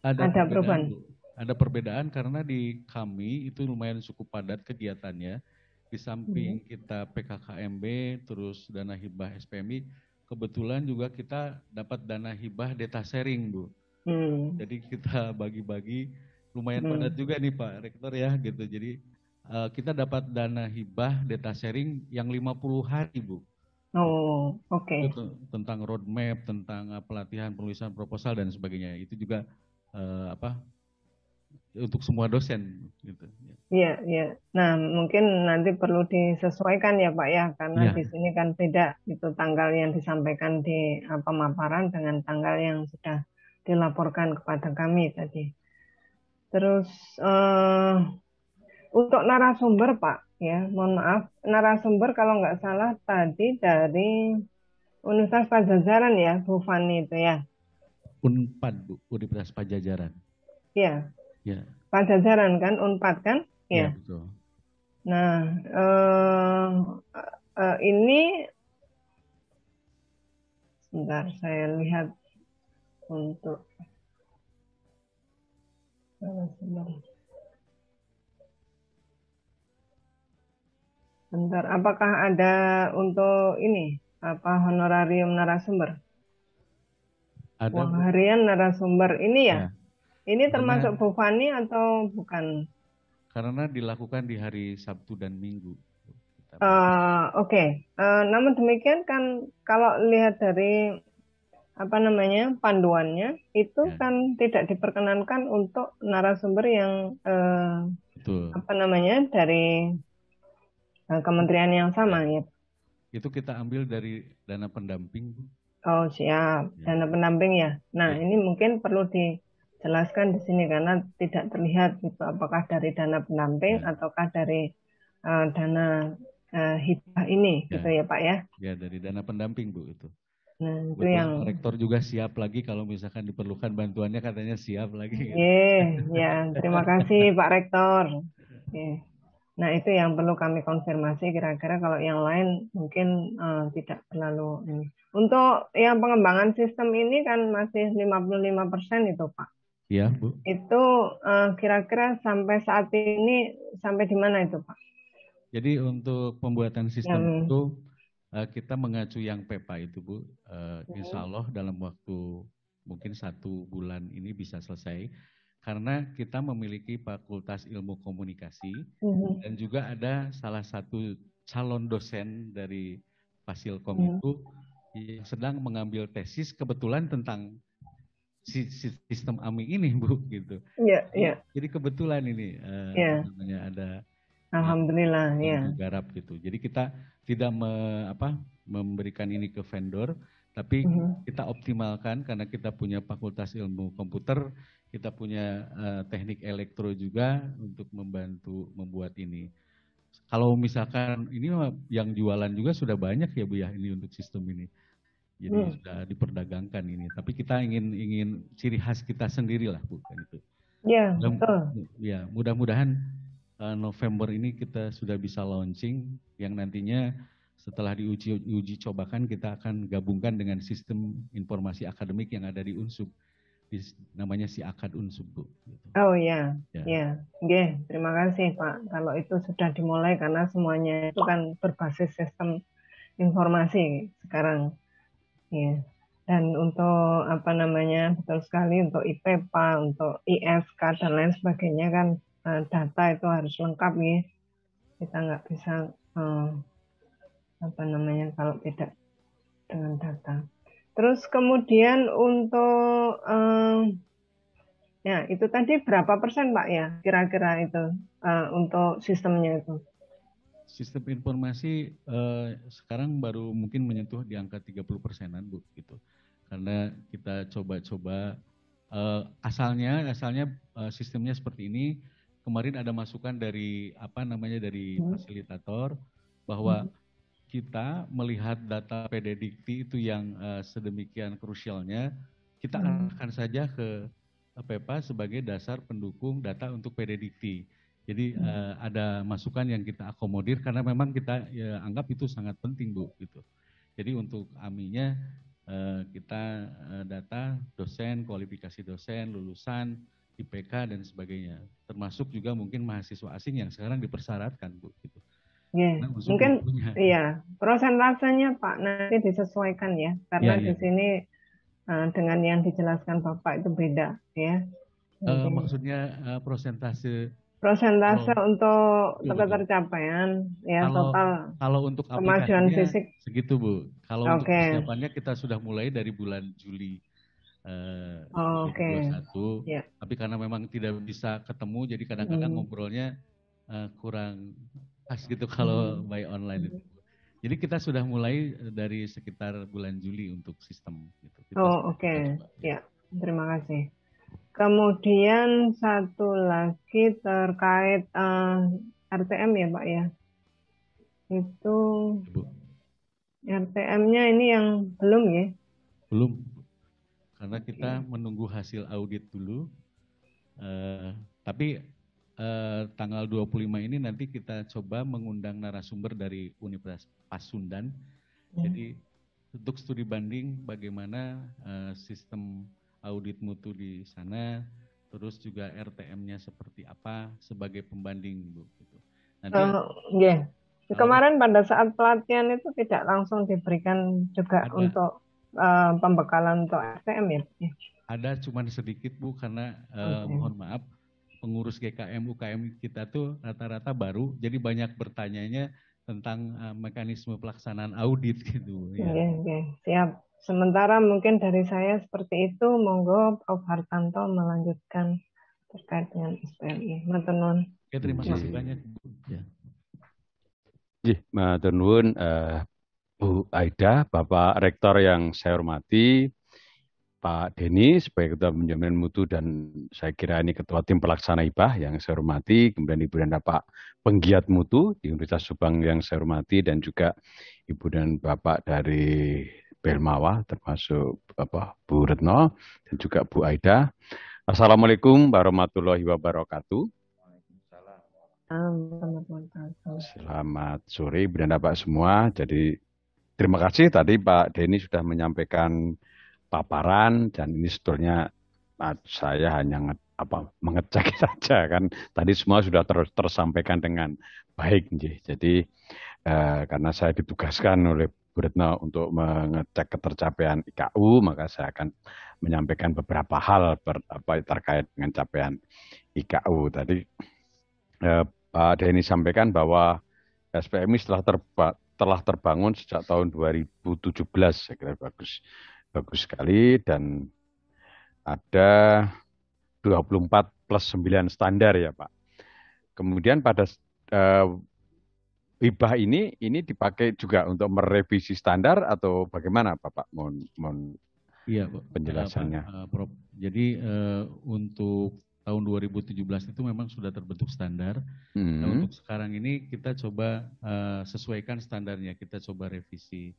D: ada perubahan?
G: Ada perbedaan karena di kami itu lumayan cukup padat kegiatannya. Di samping kita PKKMB, terus dana hibah SPMI, kebetulan juga kita dapat dana hibah data sharing, Bu. Jadi kita bagi-bagi lumayan padat juga nih Pak Rektor ya gitu. Jadi kita dapat dana hibah data sharing yang 50 hari, Bu.
D: Oh, oke.
G: Tentang roadmap, tentang pelatihan, penulisan proposal dan sebagainya. Itu juga untuk semua dosen gitu.
D: Iya, iya. Nah, mungkin nanti perlu disesuaikan ya Pak ya, karena di sini kan beda itu tanggal yang disampaikan di pemaparan dengan tanggal yang sudah dilaporkan kepada kami tadi. Terus untuk narasumber Pak, ya mohon maaf, narasumber kalau nggak salah tadi dari Universitas Pajajaran ya, Bu Fani itu ya.
G: Unpad, Bu, Universitas Pajajaran.
D: Iya.
G: Ya.
D: Pajajaran kan, Unpad kan?
G: Ya, betul.
D: Nah, ini sebentar saya lihat untuk bentar, apakah ada untuk ini honorarium narasumber?
G: Ada,
D: uang harian narasumber ini ya? Ini termasuk Bu Fani atau bukan?
G: Karena dilakukan di hari Sabtu dan Minggu.
D: Oke. Namun demikian kan kalau lihat dari panduannya itu kan tidak diperkenankan untuk narasumber yang dari kementerian yang sama ya.
G: Itu kita ambil dari dana pendamping, Bu.
D: Oh siap, dana pendamping ya. Nah ini mungkin perlu dijelaskan di sini karena tidak terlihat gitu apakah dari dana pendamping ataukah dari dana hibah ini gitu ya Pak ya.
G: Ya dari dana pendamping, Bu, itu.
D: Nah, itu
G: yang Rektor juga siap lagi kalau misalkan diperlukan bantuannya, katanya siap lagi.
D: Ya, terima kasih Pak Rektor. Nah itu yang perlu kami konfirmasi, kira-kira kalau yang lain mungkin tidak terlalu ini. Untuk yang pengembangan sistem ini kan masih 55% itu Pak.
G: Ya, Bu.
D: Itu kira-kira sampai saat ini sampai di mana itu, Pak?
G: Jadi untuk pembuatan sistem itu kita mengacu yang PEPA itu, Bu. Insya Allah dalam waktu mungkin 1 bulan ini bisa selesai. Karena kita memiliki Fakultas Ilmu Komunikasi dan juga ada salah satu calon dosen dari Fasilkom itu yang sedang mengambil tesis kebetulan tentang sistem AMI ini, Bu, gitu.
D: Iya.
G: Jadi kebetulan ini namanya ada
D: Alhamdulillah, ya.
G: Garap gitu. Jadi kita tidak memberikan ini ke vendor, tapi kita optimalkan karena kita punya Fakultas Ilmu Komputer, kita punya teknik elektro juga untuk membantu membuat ini. Kalau misalkan ini yang jualan juga sudah banyak ya, Bu, ya, ini untuk sistem ini. Jadi sudah diperdagangkan ini. Tapi kita ingin ciri khas kita sendiri lah, Bu, kan itu.
D: Iya, betul.
G: Ya, mudah-mudahan November ini kita sudah bisa launching yang nantinya setelah diuji cobakan kita akan gabungkan dengan sistem informasi akademik yang ada di Unsub. Namanya SIAKAD Unsub, Bu.
D: Oh ya. Oke, terima kasih Pak. Kalau itu sudah dimulai karena semuanya itu kan berbasis sistem informasi sekarang. Ya. Dan untuk betul sekali untuk IPPA, untuk IFK dan lain sebagainya kan data itu harus lengkap ya. Kita nggak bisa kalau tidak dengan data. Terus kemudian untuk itu tadi berapa persen Pak ya kira-kira itu untuk sistemnya itu?
G: Sistem informasi sekarang baru mungkin menyentuh di angka 30%-an, Bu, gitu. Karena kita coba-coba asalnya sistemnya seperti ini. Kemarin ada masukan dari dari fasilitator bahwa kita melihat data PDDikti itu yang sedemikian krusialnya, kita arahkan saja ke PEPA sebagai dasar pendukung data untuk PDDikti. Jadi ada masukan yang kita akomodir karena memang kita anggap itu sangat penting, Bu, gitu. Jadi untuk AMI-nya kita data dosen, kualifikasi dosen, lulusan, IPK dan sebagainya. Termasuk juga mungkin mahasiswa asing yang sekarang dipersyaratkan, Bu, gitu.
D: Yeah. Mungkin prosentasenya Pak nanti disesuaikan ya karena di sini dengan yang dijelaskan Bapak itu beda ya.
G: Maksudnya persentase
D: untuk ketercapaian ya total.
G: Kalau untuk
D: kemajuan fisik
G: segitu, Bu. Kalau untuk persiapannya kita sudah mulai dari bulan Juli 2021. Yeah. Tapi karena memang tidak bisa ketemu jadi kadang-kadang ngobrolnya kurang pas gitu kalau by online itu. Jadi kita sudah mulai dari sekitar bulan Juli untuk sistem gitu.
D: Ya, terima kasih. Kemudian satu lagi terkait RTM ya Pak ya. Itu RTM-nya ini yang belum ya?
G: Belum. Karena kita menunggu hasil audit dulu. Tapi tanggal 25 ini nanti kita coba mengundang narasumber dari Universitas Pasundan. Jadi untuk studi banding bagaimana sistem audit mutu di sana, terus juga RTM-nya seperti apa sebagai pembanding, Bu. Gitu. Nanti,
D: kemarin pada saat pelatihan itu tidak langsung diberikan juga untuk pembekalan untuk RTM ya?
G: Ada cuman sedikit, Bu, karena mohon maaf, pengurus GKM UKM kita tuh rata-rata baru, jadi banyak bertanyanya tentang mekanisme pelaksanaan audit gitu.
D: Siap. Sementara mungkin dari saya seperti itu, monggo Prof. Hartanto melanjutkan terkait dengan SPLI. Matur nuwun.
G: Terima kasih banyak, Bu.
B: Matur nuwun Bu Aida, Bapak Rektor yang saya hormati, Pak Denny sebagai Ketua Penjamin Mutu dan saya kira ini Ketua Tim Pelaksana IPA yang saya hormati, kemudian Ibu dan Bapak Penggiat Mutu di Universitas Subang yang saya hormati dan juga Ibu dan Bapak dari Belmawa termasuk Bapak Bu Retno dan juga Bu Aida. Assalamualaikum warahmatullahi wabarakatuh. Selamat sore Ibu dan Bapak semua. Jadi terima kasih tadi Pak Denny sudah menyampaikan paparan dan ini sebetulnya saya hanya mengecek saja kan. Tadi semua sudah tersampaikan dengan baik, nggih. Jadi karena saya ditugaskan oleh Bu Retno untuk mengecek ketercapaian IKU, maka saya akan menyampaikan beberapa hal terkait dengan capaian IKU. Tadi Pak Denny sampaikan bahwa SPMI telah terbangun sejak tahun 2017, saya kira bagus sekali, dan ada 24 plus 9 standar ya Pak. Kemudian pada hibah ini dipakai juga untuk merevisi standar atau bagaimana Bapak? Mohon
I: iya, Pak.
B: Penjelasannya.
I: Prof. Jadi untuk tahun 2017 itu memang sudah terbentuk standar. Nah, untuk sekarang ini kita coba sesuaikan standarnya, kita coba revisi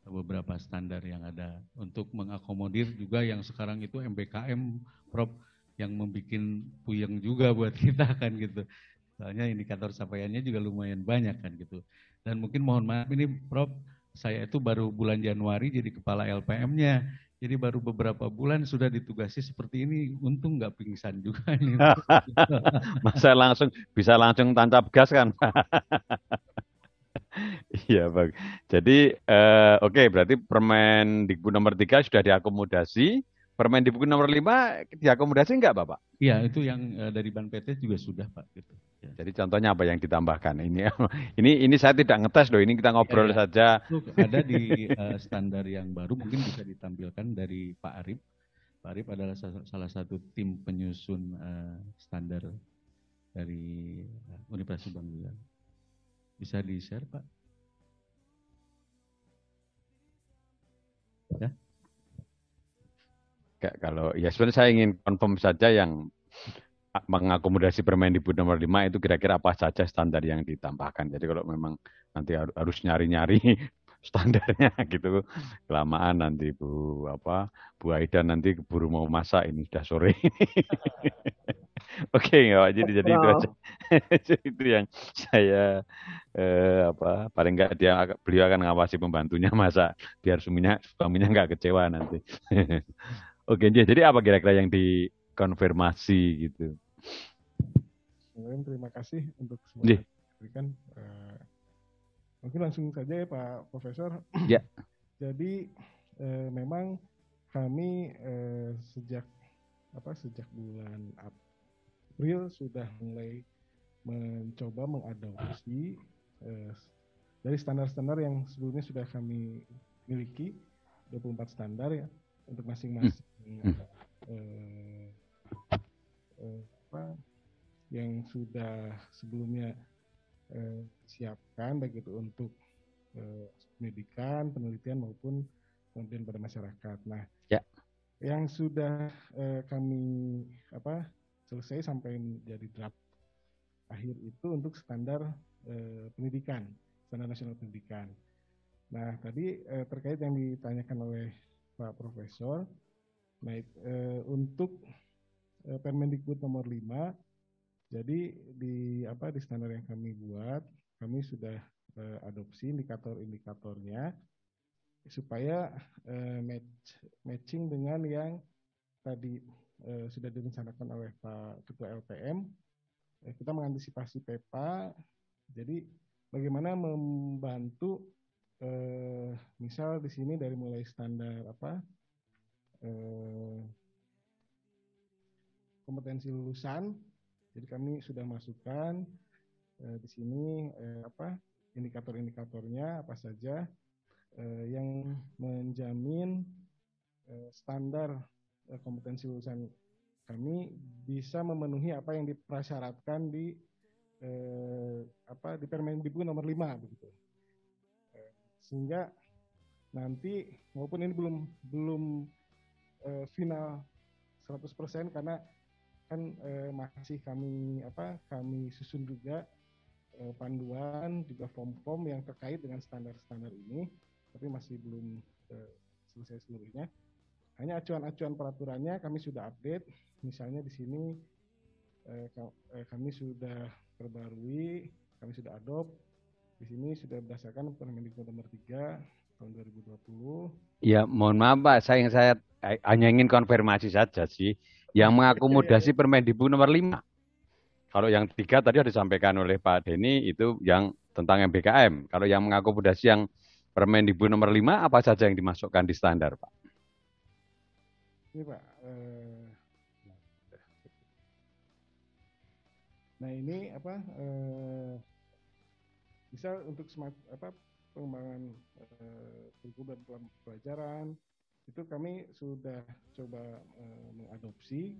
I: beberapa standar yang ada untuk mengakomodir juga yang sekarang itu MBKM, Prof, yang membuat puyeng juga buat kita kan gitu. Soalnya indikator capaiannya juga lumayan banyak kan gitu. Dan mungkin mohon maaf ini Prof, saya itu baru bulan Januari jadi kepala LPM-nya. Jadi baru beberapa bulan sudah ditugasi seperti ini, untung nggak pingsan juga ini.
B: Masa bisa langsung tancap gas kan? Iya Bang. Jadi oke, berarti Permendikbud nomor 3 sudah diakomodasi. Permendikbud nomor 5 diakomodasi enggak Bapak?
I: Iya, itu yang dari Ban PT juga sudah Pak. Gitu. Ya.
B: Jadi contohnya apa yang ditambahkan? Ini saya tidak ngetes loh, ini kita ngobrol saja.
I: Itu ada di standar yang baru, mungkin bisa ditampilkan dari Pak Arif. Pak Arif adalah salah satu tim penyusun standar dari Universitas Subang juga. Bisa di-share Pak? Ya.
B: Kalau ya sebenarnya saya ingin confirm saja yang mengakomodasi Permendikbud nomor 5 itu kira-kira apa saja standar yang ditambahkan. Jadi kalau memang nanti harus nyari-nyari standarnya gitu, kelamaan nanti Bu Aida nanti keburu mau masak, ini sudah sore. Oke, jadi itu aja. Itu yang saya paling enggak beliau akan ngawasi pembantunya masak biar suaminya enggak kecewa nanti. Oke, jadi apa kira-kira yang dikonfirmasi gitu?
J: Terima kasih untuk semua yang diberikan. Mungkin langsung saja ya Pak Profesor.
B: Ya.
J: Jadi memang kami sejak bulan April sudah mulai mencoba mengadopsi dari standar-standar yang sebelumnya sudah kami miliki, 24 standar ya, untuk masing-masing yang sudah sebelumnya disiapkan baik itu untuk pendidikan, penelitian maupun kemudian pada masyarakat. Nah, yang sudah kami selesai sampai menjadi draft akhir itu untuk standar pendidikan, standar nasional pendidikan. Nah, tadi terkait yang ditanyakan oleh Pak Profesor, untuk Permendikbud nomor 5, jadi di standar yang kami buat, kami sudah adopsi indikator-indikatornya supaya matching dengan yang tadi sudah direncanakan oleh Pak Ketua LPM. Kita mengantisipasi PEPA, jadi bagaimana membantu misal di sini dari mulai standar kompetensi lulusan, jadi kami sudah masukkan di sini indikator-indikatornya apa saja yang menjamin standar kompetensi lulusan kami bisa memenuhi apa yang dipersyaratkan di Permendikbud nomor 5 begitu. Sehingga nanti walaupun ini belum final 100% karena kan masih kami susun juga panduan juga form-form yang terkait dengan standar-standar ini, tapi masih belum selesai seluruhnya. Hanya acuan-acuan peraturannya kami sudah update, misalnya di sini kami sudah perbarui, kami sudah adopt, di sini sudah berdasarkan Permendikbud nomor 3 tahun 2020.
B: Ya, mohon maaf Pak, saya hanya ingin konfirmasi saja sih. yang mengakomodasi Permendikbud nomor 5. Kalau yang 3 tadi sudah disampaikan oleh Pak Denny, itu yang tentang MBKM. Kalau yang mengakomodasi yang Permendikbud nomor 5, apa saja yang dimasukkan di standar, Pak?
J: Ini Pak, nah ini apa? Misal untuk pengembangan kurikulum dan pelajaran itu kami sudah coba mengadopsi.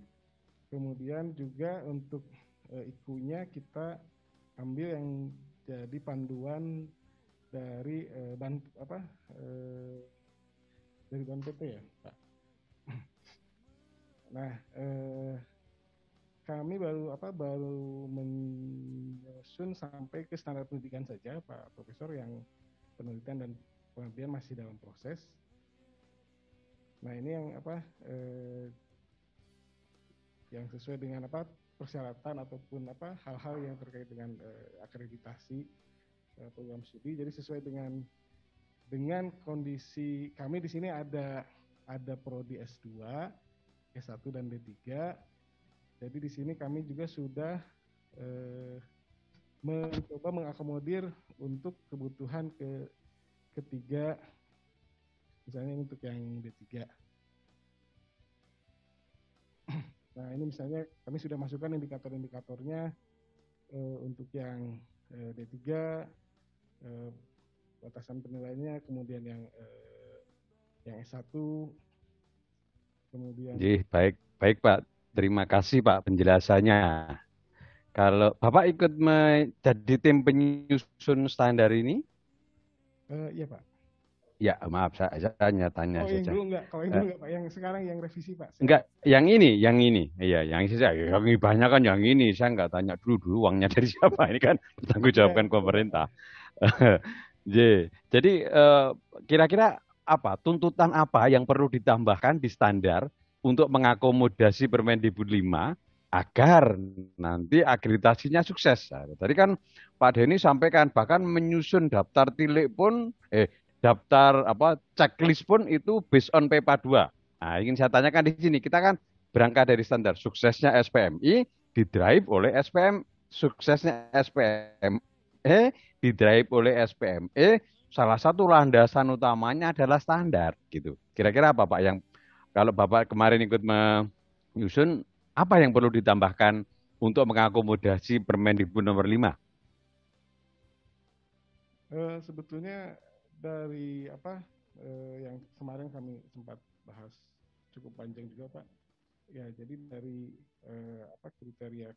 J: Kemudian juga untuk IKU-nya kita ambil yang jadi panduan dari dari Ban PP ya, Pak. Nah, kami baru menyusun sampai ke standar pendidikan saja, Pak Profesor, yang penelitian dan pengabdian masih dalam proses. Nah, ini yang yang sesuai dengan persyaratan ataupun hal-hal yang terkait dengan akreditasi program studi. Jadi sesuai dengan kondisi kami di sini ada prodi S2, S1 dan D3. Jadi di sini kami juga sudah mencoba mengakomodir untuk kebutuhan ketiga, misalnya untuk yang D3. Nah, ini misalnya kami sudah masukkan indikator-indikatornya untuk yang D3, batasan penilaiannya, kemudian yang S1, kemudian.
B: Baik Pak. Terima kasih Pak penjelasannya. Kalau Bapak ikut menjadi tim penyusun standar ini?
J: Iya Pak.
B: Ya, maaf saya hanya tanya saja.
J: Yang dulu enggak, kalau yang dulu enggak Pak, yang sekarang yang revisi Pak.
B: Enggak, yang ini. Iya, yang banyak kan yang ini. Saya enggak tanya dulu uangnya dari siapa. Ini kan bertanggung pemerintah. Jadi kira-kira tuntutan apa yang perlu ditambahkan di standar untuk mengakomodasi Permendikbud 5 agar nanti akreditasinya sukses. Nah, tadi kan Pak Denny sampaikan bahkan menyusun daftar tilik pun daftar checklist pun itu based on PEPA 2. Nah, ingin saya tanyakan di sini, kita kan berangkat dari standar suksesnya SPMI didrive oleh SPM, suksesnya SPME didrive oleh SPME, salah satu landasan utamanya adalah standar gitu. Kira-kira apa Pak yang kalau Bapak kemarin ikut menyusun, apa yang perlu ditambahkan untuk mengakomodasi Permendikbud nomor 5?
J: Sebetulnya dari yang kemarin kami sempat bahas cukup panjang juga Pak. Ya, jadi dari kriteria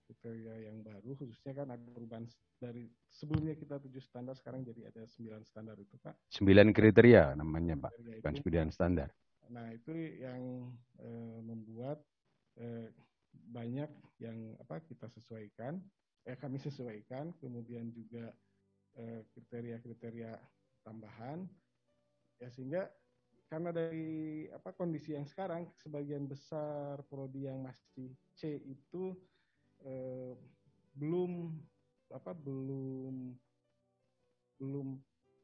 J: yang baru, khususnya kan ada perubahan dari sebelumnya kita 7 standar, sekarang jadi ada 9 standar itu Pak.
B: 9 kriteria namanya Pak, bukan 9 standar.
J: Nah, itu yang membuat banyak yang kita sesuaikan, kami sesuaikan, kemudian juga kriteria-kriteria tambahan, ya sehingga karena dari kondisi yang sekarang sebagian besar prodi yang masih C itu belum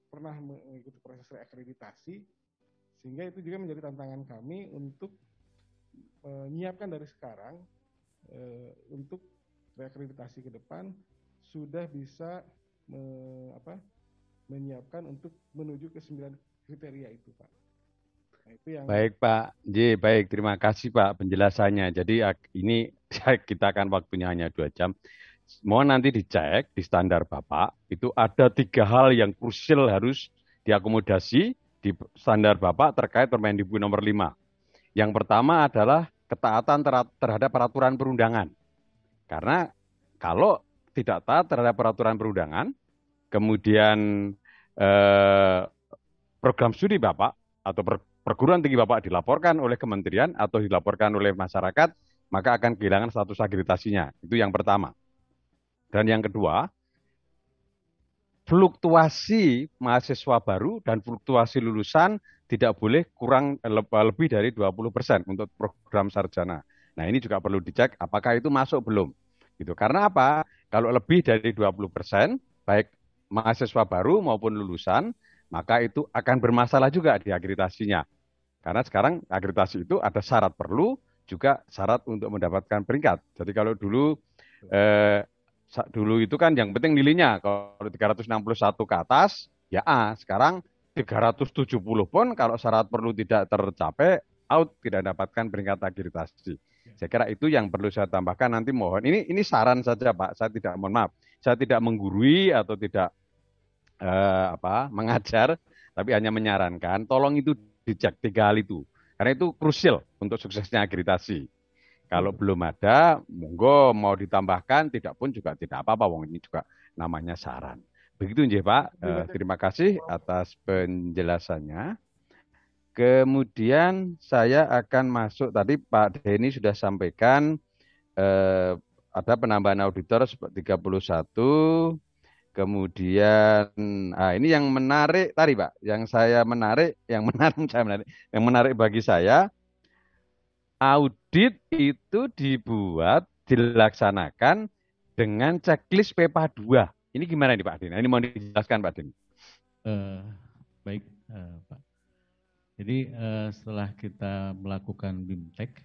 J: pernah mengikuti proses reakreditasi, sehingga itu juga menjadi tantangan kami untuk menyiapkan dari sekarang untuk reakreditasi ke depan sudah bisa menyiapkan untuk menuju ke 9 kriteria itu Pak. Nah, itu yang...
B: Baik Pak, baik, terima kasih Pak penjelasannya. Jadi ini kita akan waktunya hanya 2 jam. Mohon nanti dicek di standar Bapak, itu ada 3 hal yang krusial harus diakomodasi di standar Bapak terkait Permendikbud nomor 5. Yang pertama adalah ketaatan terhadap peraturan perundangan. Karena kalau tidak taat terhadap peraturan perundangan, kemudian program studi Bapak atau perguruan tinggi Bapak dilaporkan oleh kementerian atau dilaporkan oleh masyarakat, maka akan kehilangan status akreditasinya. Itu yang pertama. Dan yang kedua, fluktuasi mahasiswa baru dan fluktuasi lulusan tidak boleh kurang lebih dari 20% untuk program sarjana. Nah, ini juga perlu dicek apakah itu masuk belum. Gitu. Karena apa? Kalau lebih dari 20%, baik mahasiswa baru maupun lulusan, maka itu akan bermasalah juga di akreditasinya. Karena sekarang akreditasi itu ada syarat perlu juga syarat untuk mendapatkan peringkat. Jadi kalau dulu itu kan yang penting nilainya. Kalau 361 ke atas ya A. Sekarang 370 pun kalau syarat perlu tidak tercapai, out, tidak dapatkan peringkat akreditasi. Saya kira itu yang perlu saya tambahkan. Nanti mohon, ini saran saja Pak, saya tidak, mohon maaf, saya tidak menggurui atau tidak mengajar, tapi hanya menyarankan, tolong itu dicek 3 hal itu. Karena itu krusial untuk suksesnya akreditasi. Kalau belum ada, monggo mau ditambahkan, tidak pun juga tidak apa-apa, wong ini juga namanya saran. Begitu nggih Pak, terima kasih atas penjelasannya. Kemudian saya akan masuk, tadi Pak Denny sudah sampaikan ada penambahan auditor 31, kemudian ini yang menarik tadi Pak, yang menarik bagi saya, audit itu dilaksanakan dengan checklist PEPA 2. Ini gimana nih Pak Denny? Ini mau dijelaskan Pak Denny.
I: Baik Pak. Jadi setelah kita melakukan BIMTEK,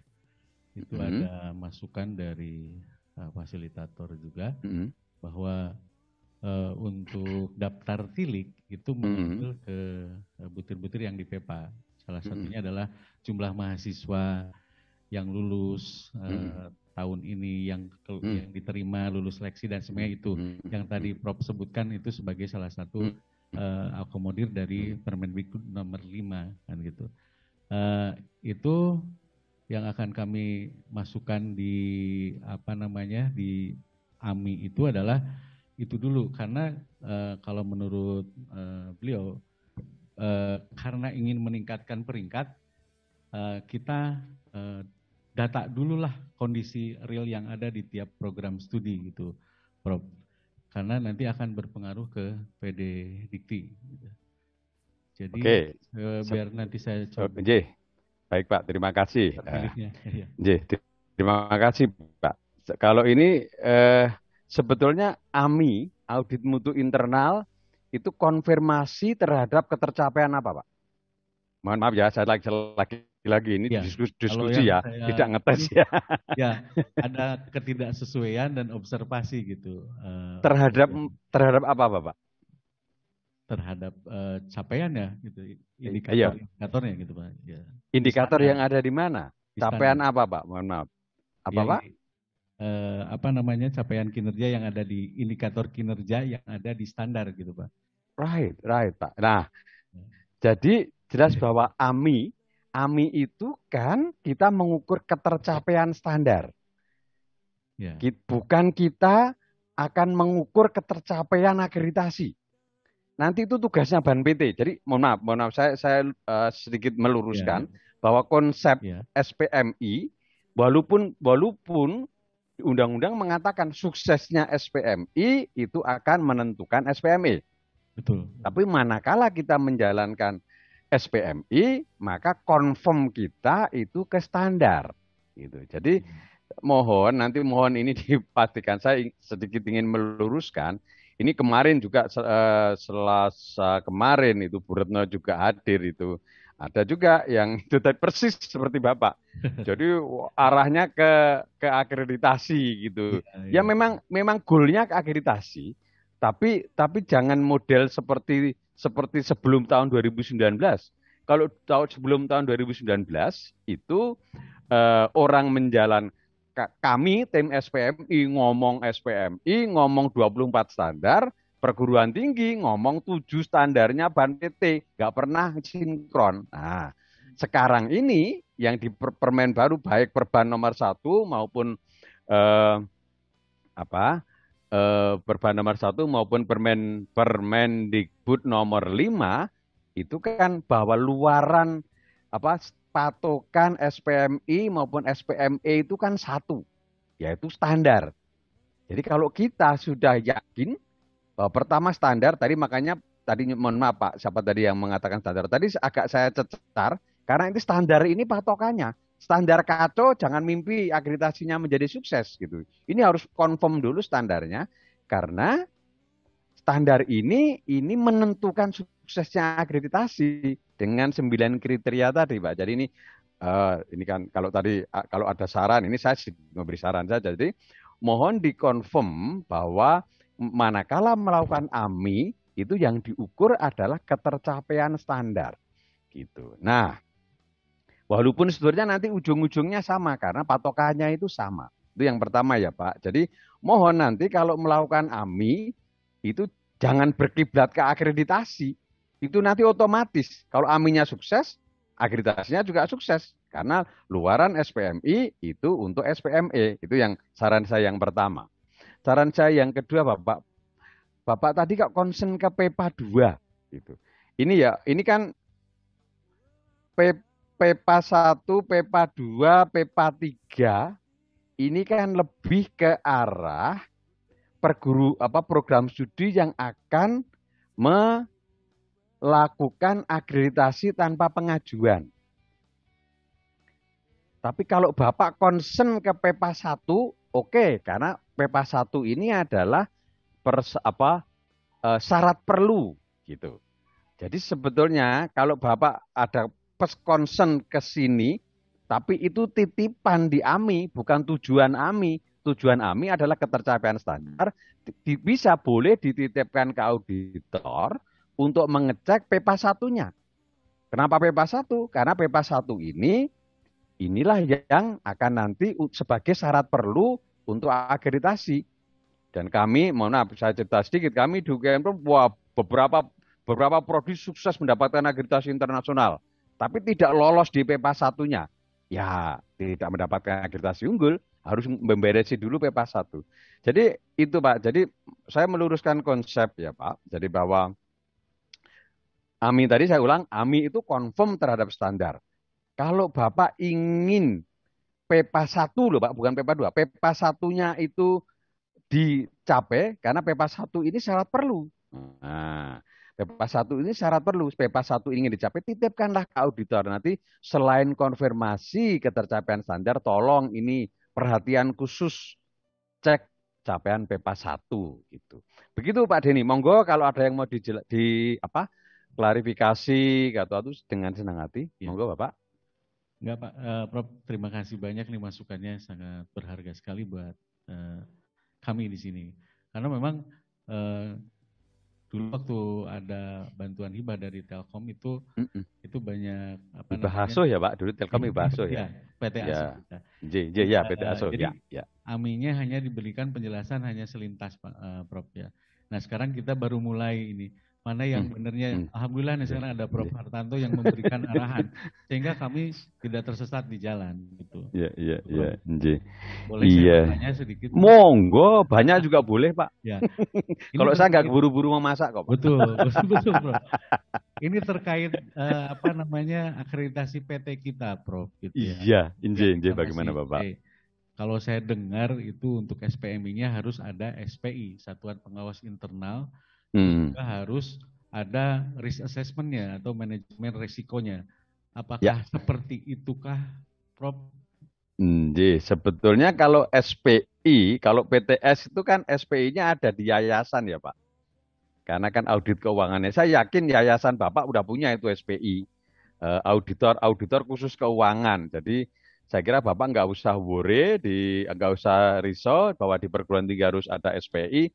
I: itu ada masukan dari fasilitator juga bahwa untuk daftar tilik itu mengambil ke butir-butir yang di PEPA. Salah satunya adalah jumlah mahasiswa yang lulus tahun ini, yang diterima, lulus seleksi dan semuanya itu. Yang tadi Prof sebutkan itu sebagai salah satu akomodir dari Permendikbud nomor 5 kan gitu. Itu yang akan kami masukkan di di AMI itu adalah itu dulu, karena kalau menurut beliau karena ingin meningkatkan peringkat, kita data dululah kondisi real yang ada di tiap program studi gitu, Prof. Karena nanti akan berpengaruh ke PD Dikti. Jadi biar nanti saya coba.
B: Baik Pak, terima kasih. Terima kasih Pak. Kalau ini sebetulnya AMI, audit mutu internal, itu konfirmasi terhadap ketercapaian apa Pak? Mohon maaf ya, saya lagi ini diskusi ya, tidak ngetes ya.
I: Ya, ada ketidaksesuaian dan observasi gitu.
B: Terhadap apa Pak?
I: Terhadap capaiannya gitu, indikatornya gitu Pak. Ya.
B: Indikator yang ada di mana? Capaian apa Pak? Mohon maaf. Apa Pak?
I: Capaian kinerja yang ada di indikator kinerja yang ada di standar gitu Pak.
B: Right Pak. Nah, jadi jelas bahwa AMI itu kan kita mengukur ketercapaian standar. Ya. Bukan kita akan mengukur ketercapaian akreditasi. Nanti itu tugasnya Ban PT. Jadi mohon maaf saya sedikit meluruskan bahwa konsep SPMI walaupun undang-undang mengatakan suksesnya SPMI itu akan menentukan SPMI.
I: Betul.
B: Tapi manakala kita menjalankan SPMI, maka confirm kita itu ke standar. Gitu. Jadi mohon ini dipastikan, saya sedikit ingin meluruskan. Ini kemarin juga Selasa kemarin itu Bu Retno juga hadir itu. Ada juga yang itu persis seperti Bapak. Jadi arahnya ke akreditasi gitu. Ya memang goalnya ke akreditasi, tapi jangan model seperti sebelum tahun 2019. Kalau sebelum tahun 2019 itu orang kami tim SPMI ngomong 24 standar, perguruan tinggi ngomong 7 standarnya Ban PT, nggak pernah sinkron. Nah, sekarang ini yang di permen baru baik Perban nomor 1 maupun Perban nomor 1 maupun Permendikbud nomor 5 itu kan bahwa luaran patokan SPMI maupun SPME itu kan satu, yaitu standar. Jadi kalau kita sudah yakin bahwa pertama standar tadi, makanya tadi mohon maaf Pak, siapa tadi yang mengatakan standar tadi agak saya cecar karena ini standar ini patokannya. Standar kacau, jangan mimpi akreditasinya menjadi sukses gitu. Ini harus confirm dulu standarnya, karena standar ini menentukan suksesnya akreditasi dengan 9 kriteria tadi Pak. Jadi ini ini kan kalau tadi kalau ada saran, ini saya memberi saran saja. Jadi mohon dikonfirm bahwa manakala melakukan AMI itu yang diukur adalah ketercapaian standar gitu. Nah, walaupun sebetulnya nanti ujung-ujungnya sama karena patokannya itu sama. Itu yang pertama ya Pak. Jadi mohon nanti kalau melakukan AMI itu jangan berkiblat ke akreditasi. Itu nanti otomatis kalau AMI-nya sukses, akreditasinya juga sukses. Karena luaran SPMI itu untuk SPME. Itu yang saran saya yang pertama. Saran saya yang kedua Bapak tadi kok concern ke PEPA 2 gitu. Ini ya, ini kan PEPA 1, PEPA 2, PEPA 3 ini kan lebih ke arah program studi yang akan melakukan akreditasi tanpa pengajuan. Tapi kalau Bapak concern ke PEPA 1, oke, karena PEPA 1 ini adalah syarat perlu gitu. Jadi sebetulnya kalau Bapak ada concern ke sini, tapi itu titipan di AMI, bukan tujuan AMI. Tujuan AMI adalah ketercapaian standar, bisa boleh dititipkan ke auditor untuk mengecek PEPA 1-nya. Kenapa PEPA 1? Karena PEPA 1 inilah yang akan nanti sebagai syarat perlu untuk akreditasi. Dan kami, mohon maaf, saya cerita sedikit, kami di UGM beberapa prodi sukses mendapatkan akreditasi internasional, tapi tidak lolos di PEPA 1-nya. Ya, tidak mendapatkan akreditasi unggul, harus memberesi dulu PEPA 1. Jadi itu Pak, jadi saya meluruskan konsep ya Pak, jadi bahwa AMI tadi saya ulang, AMI itu confirm terhadap standar. Kalau Bapak ingin PEPA 1 loh Pak, bukan PEPA 2, PEPA 1-nya itu dicapai karena PEPA 1 ini syarat perlu. Nah, PEPA 1 ini syarat perlu. PEPA 1 ingin dicapai, titipkanlah ke auditor. Nanti selain konfirmasi ketercapaian standar, tolong ini perhatian khusus cek capaian PEPA 1 gitu. Begitu Pak Denny. Monggo kalau ada yang mau klarifikasi atau dengan senang hati. Monggo Bapak.
I: Enggak Pak, Prof, terima kasih banyak nih masukannya, sangat berharga sekali buat kami di sini. Karena memang dulu waktu ada bantuan hibah dari Telkom itu banyak
B: Ibahaso ya Pak, dulu Telkom Ibahaso ya.
I: PT ASO kita.
B: Ya, PT ASO
I: jadi,
B: ya.
I: AMI-nya hanya diberikan penjelasan hanya selintas Pak, Prof ya. Nah, sekarang kita baru mulai ini. Mana yang benernya, alhamdulillah nih sekarang ada Prof Hartanto yang memberikan arahan sehingga kami tidak tersesat di jalan gitu.
B: Iya.
I: Boleh saya bertanya sedikit?
B: Monggo, banyak juga boleh Pak.
I: Ya.
B: Kalau saya nggak buru-buru memasak kok Pak.
I: Betul Prof. Ini terkait akreditasi PT kita Prof gitu
B: ya. Iya, bagaimana Bapak?
I: Kalau saya dengar itu untuk SPMI-nya harus ada SPI, Satuan Pengawas Internal. Juga harus ada risk assessment-nya atau manajemen risikonya. Apakah seperti itukah, Prof?
B: Sebetulnya kalau SPI, kalau PTS itu kan SPI-nya ada di yayasan ya Pak. Karena kan audit keuangannya. Saya yakin yayasan Bapak udah punya itu SPI. Auditor khusus keuangan. Jadi saya kira Bapak nggak usah worry, nggak usah risau bahwa di perguruan tinggi harus ada SPI.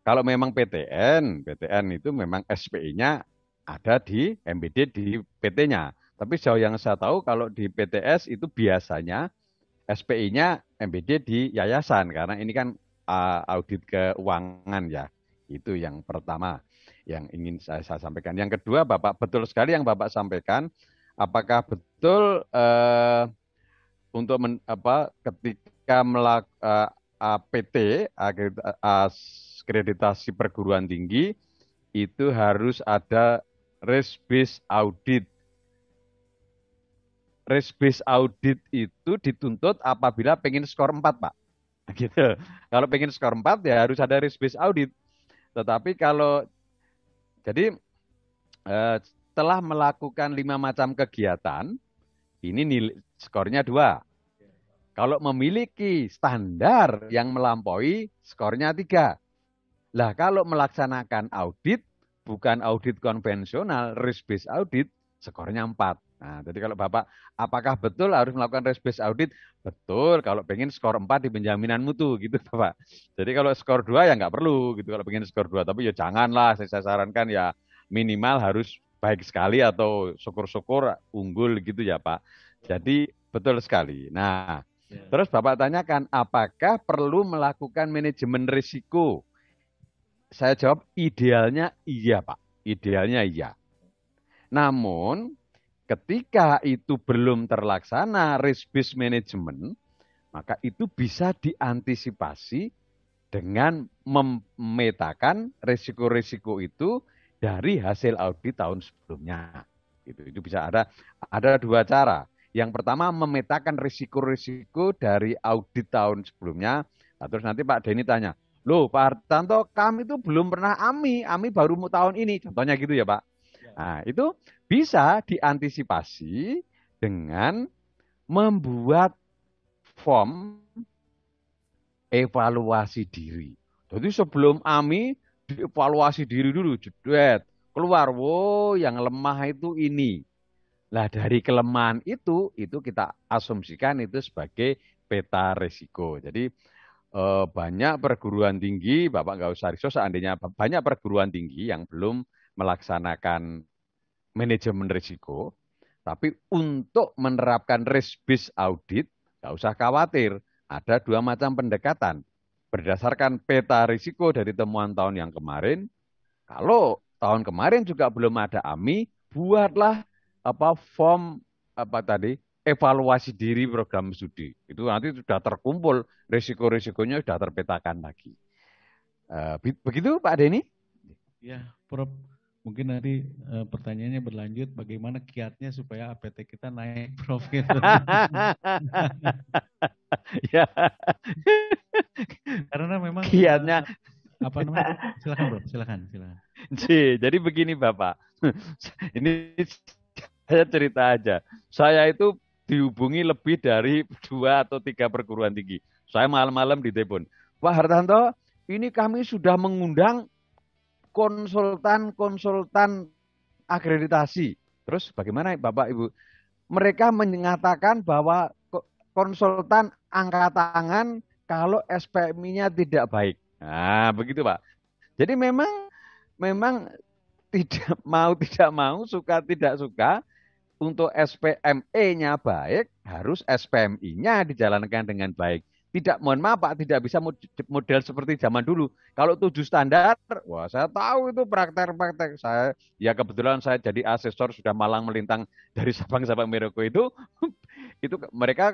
B: Kalau memang PTN itu memang SPI-nya ada di MBD di PT-nya. Tapi sejauh yang saya tahu kalau di PTS itu biasanya SPI-nya MBD di yayasan karena ini kan audit keuangan ya. Itu yang pertama yang ingin saya sampaikan. Yang kedua, Bapak betul sekali yang Bapak sampaikan. Apakah betul ketika melakukan PT akreditasi perguruan tinggi itu harus ada risk based audit. Risk based audit itu dituntut apabila pengen skor 4, Pak. Gitu. Kalau pengen skor 4 ya harus ada risk based audit. Tetapi kalau jadi setelah melakukan 5 macam kegiatan, ini skornya 2. Kalau memiliki standar yang melampaui, skornya 3. Lah kalau melaksanakan audit, bukan audit konvensional, risk based audit, skornya 4. Nah, jadi kalau Bapak, apakah betul harus melakukan risk based audit? Betul, kalau pengen skor 4 di penjaminan mutu, gitu Bapak. Jadi kalau skor 2 ya nggak perlu, gitu kalau pengen skor 2. Tapi ya janganlah, saya sarankan ya minimal harus baik sekali atau syukur-syukur unggul gitu ya Pak. Jadi betul sekali. Nah, terus Bapak tanyakan, apakah perlu melakukan manajemen risiko? Saya jawab, idealnya iya Pak. Idealnya iya. Namun, ketika itu belum terlaksana risk based management, maka itu bisa diantisipasi dengan memetakan risiko-risiko itu dari hasil audit tahun sebelumnya. Itu bisa ada dua cara. Yang pertama memetakan risiko-risiko dari audit tahun sebelumnya. Nah, terus nanti Pak Denny tanya, loh Pak Hartanto, kami itu belum pernah AMI baru mau tahun ini. Contohnya gitu ya Pak. Nah, itu bisa diantisipasi dengan membuat form evaluasi diri. Jadi sebelum AMI, dievaluasi diri dulu, jedret. Keluar, wow yang lemah itu ini. Nah dari kelemahan itu kita asumsikan itu sebagai peta risiko. Jadi banyak perguruan tinggi, Bapak nggak usah risau seandainya banyak perguruan tinggi yang belum melaksanakan manajemen risiko, tapi untuk menerapkan risk based audit, nggak usah khawatir. Ada dua macam pendekatan. Berdasarkan peta risiko dari temuan tahun yang kemarin, kalau tahun kemarin juga belum ada AMI, buatlah form evaluasi diri program studi. Itu nanti sudah terkumpul, risiko-risikonya sudah terpetakan lagi. Begitu Pak Denny?
I: Ya, Prof. Mungkin nanti pertanyaannya berlanjut, bagaimana kiatnya supaya APT kita naik, Prof.
B: Ya.
I: Karena memang
B: kiatnya
I: apa namanya? Silakan Bro, silakan.
B: Jadi begini Bapak, ini saya cerita aja. Saya itu dihubungi lebih dari 2 atau 3 perguruan tinggi. Saya malam-malam ditelepon, Pak Hartanto, ini kami sudah mengundang konsultan akreditasi. Terus bagaimana Bapak Ibu? Mereka mengatakan bahwa konsultan angkat tangan kalau SPMI-nya tidak baik. Nah, begitu Pak. Jadi memang tidak mau, suka tidak suka, untuk SPME-nya baik, harus SPMI-nya dijalankan dengan baik. Mohon maaf Pak, tidak bisa model seperti zaman dulu. Kalau 7 standar, wah saya tahu itu praktek-praktek. Ya kebetulan saya jadi asesor sudah malang melintang dari Sabang sampai Merauke itu mereka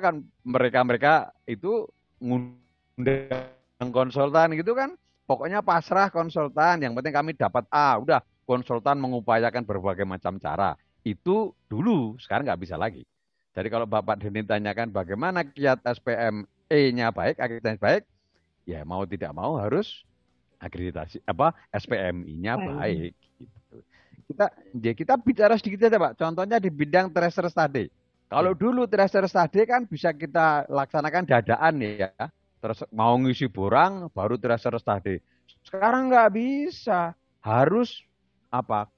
B: itu ngundang konsultan gitu kan. Pokoknya pasrah konsultan, yang penting kami dapat A, udah konsultan mengupayakan berbagai macam cara. Itu dulu, sekarang nggak bisa lagi. Jadi kalau Bapak Denny tanyakan bagaimana kiat SPME-nya baik, akreditasi baik, ya mau tidak mau harus akreditasi SPMI-nya baik. Gitu. Kita bicara sedikit saja Pak. Contohnya di bidang tracer study. Kalau dulu tracer study kan bisa kita laksanakan dadaan ya. Terus mau ngisi borang baru tracer study. Sekarang nggak bisa. Harus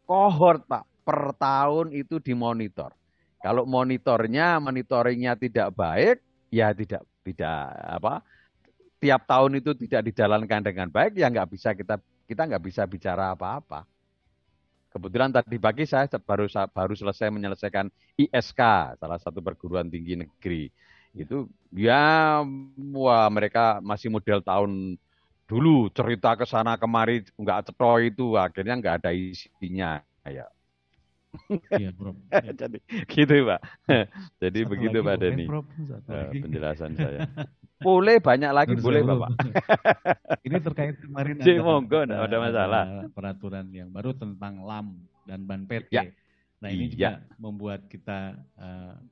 B: kohort Pak. Per tahun itu dimonitor. Kalau monitoringnya tidak baik, ya tidak tiap tahun itu tidak dijalankan dengan baik, ya nggak bisa kita nggak bisa bicara apa-apa. Kebetulan tadi pagi saya baru selesai menyelesaikan ISK, salah satu perguruan tinggi negeri. Itu ya wah mereka masih model tahun dulu, cerita ke sana kemari nggak cetro itu, akhirnya nggak ada isinya ya.
I: Iya, Bro. Ya.
B: Jadi gitu Pak. Jadi
I: Satu
B: begitu
I: lagi,
B: Pak Denny penjelasan saya. Boleh banyak lagi, boleh Bapak.
I: Ini terkait kemarin
B: monggo, tidak ada masalah.
I: Peraturan yang baru tentang LAM dan BAN PT.
B: Ya.
I: Nah ini juga membuat kita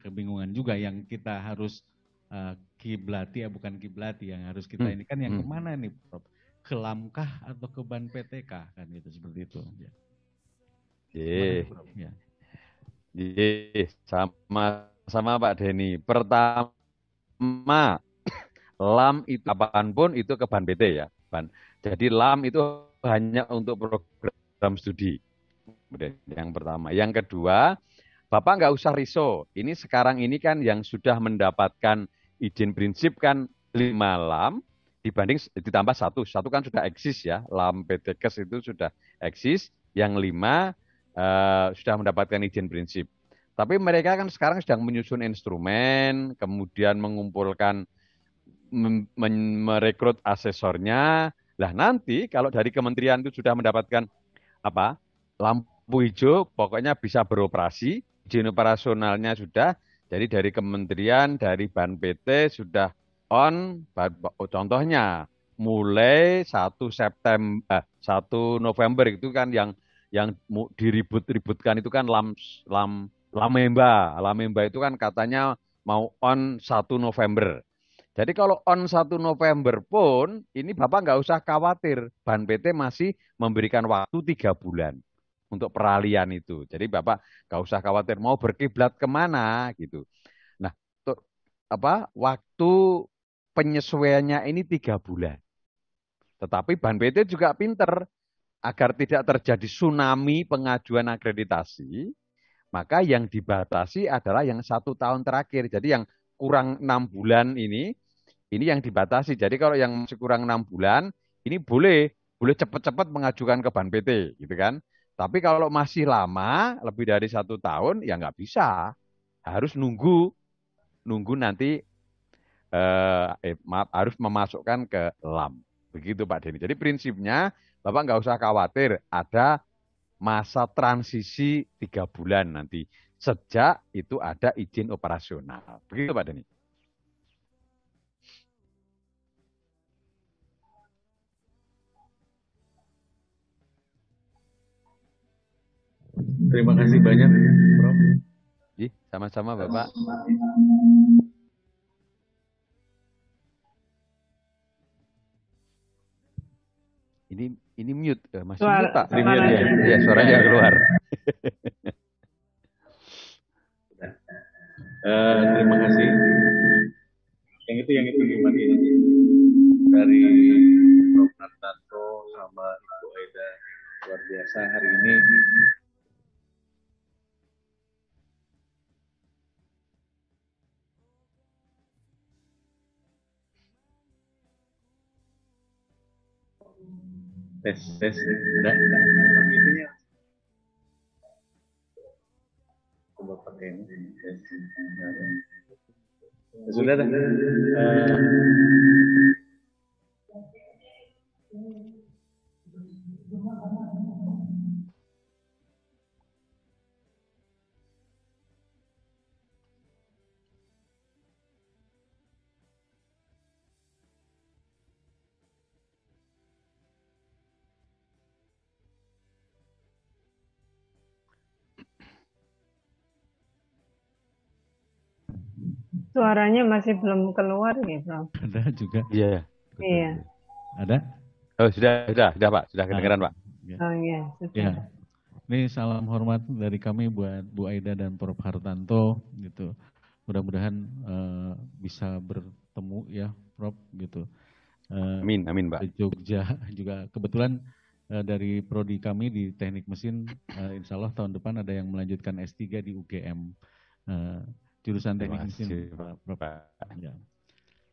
I: kebingungan juga, yang kita harus kiblati ya, bukan kiblati, yang harus kita ini kan yang kemana nih Prof? Ke LAM kah atau ke BAN PT kah, kan gitu, seperti itu. Ya.
B: Sama Pak Denny. Pertama, LAM itu apapun itu ke BAN PT ya. Jadi LAM itu hanya untuk program studi. Yang pertama. Yang kedua, Bapak nggak usah risau. Ini sekarang ini kan yang sudah mendapatkan izin prinsip kan 5 lam dibanding ditambah satu kan sudah eksis ya, lam PTKes itu sudah eksis, yang 5 sudah mendapatkan izin prinsip. Tapi mereka kan sekarang sedang menyusun instrumen, kemudian mengumpulkan, merekrut asesornya. Lah nanti kalau dari kementerian itu sudah mendapatkan apa lampu hijau, pokoknya bisa beroperasi, izin operasionalnya sudah. Jadi dari kementerian, dari Ban PT sudah on. Contohnya mulai 1 November itu kan yang diribut-ributkan itu kan Lamemba itu kan katanya mau on 1 November. Jadi kalau on 1 November pun, ini Bapak nggak usah khawatir. Ban PT masih memberikan waktu 3 bulan untuk peralihan itu. Jadi Bapak nggak usah khawatir mau berkiblat kemana gitu. Nah, waktu penyesuaiannya ini 3 bulan. Tetapi Ban PT juga pinter, agar tidak terjadi tsunami pengajuan akreditasi, maka yang dibatasi adalah yang 1 tahun terakhir. Jadi yang kurang 6 bulan ini yang dibatasi. Jadi kalau yang masih kurang 6 bulan, ini boleh cepat-cepat mengajukan ke Ban PT, gitu kan. Tapi kalau masih lama, lebih dari 1 tahun, ya nggak bisa. Harus nunggu nanti, harus memasukkan ke LAM. Begitu Pak Denny. Jadi prinsipnya, Bapak nggak usah khawatir, ada masa transisi 3 bulan nanti. Sejak itu ada izin operasional. Begitu Pak Denny.
I: Terima kasih banyak, Prof.
B: Sama-sama Bapak. Ini mute, masih mute Pak. Iya, suaranya keluar.
I: Terima kasih. Yang itu gimana ini? Dari Prof. Hartanto sama Ibu Aida, luar biasa hari ini. Tes, udah. Itunya. Coba pakai ini. Sudah dah.
D: Suaranya masih belum keluar ya, Prof.
I: Ada juga.
B: Iya.
D: Iya.
I: Ada?
B: Oh, sudah Pak, sudah kedengaran Pak.
D: Oh iya, sudah.
I: Ya. Ini salam hormat dari kami buat Bu Aida dan Prof. Hartanto gitu. Mudah-mudahan bisa bertemu ya, Prof gitu.
B: Amin Pak.
I: Di Jogja juga kebetulan dari prodi kami di Teknik Mesin, insya Allah tahun depan ada yang melanjutkan S3 di UGM. Jurusan Teknik Mesin, Prof. Ya.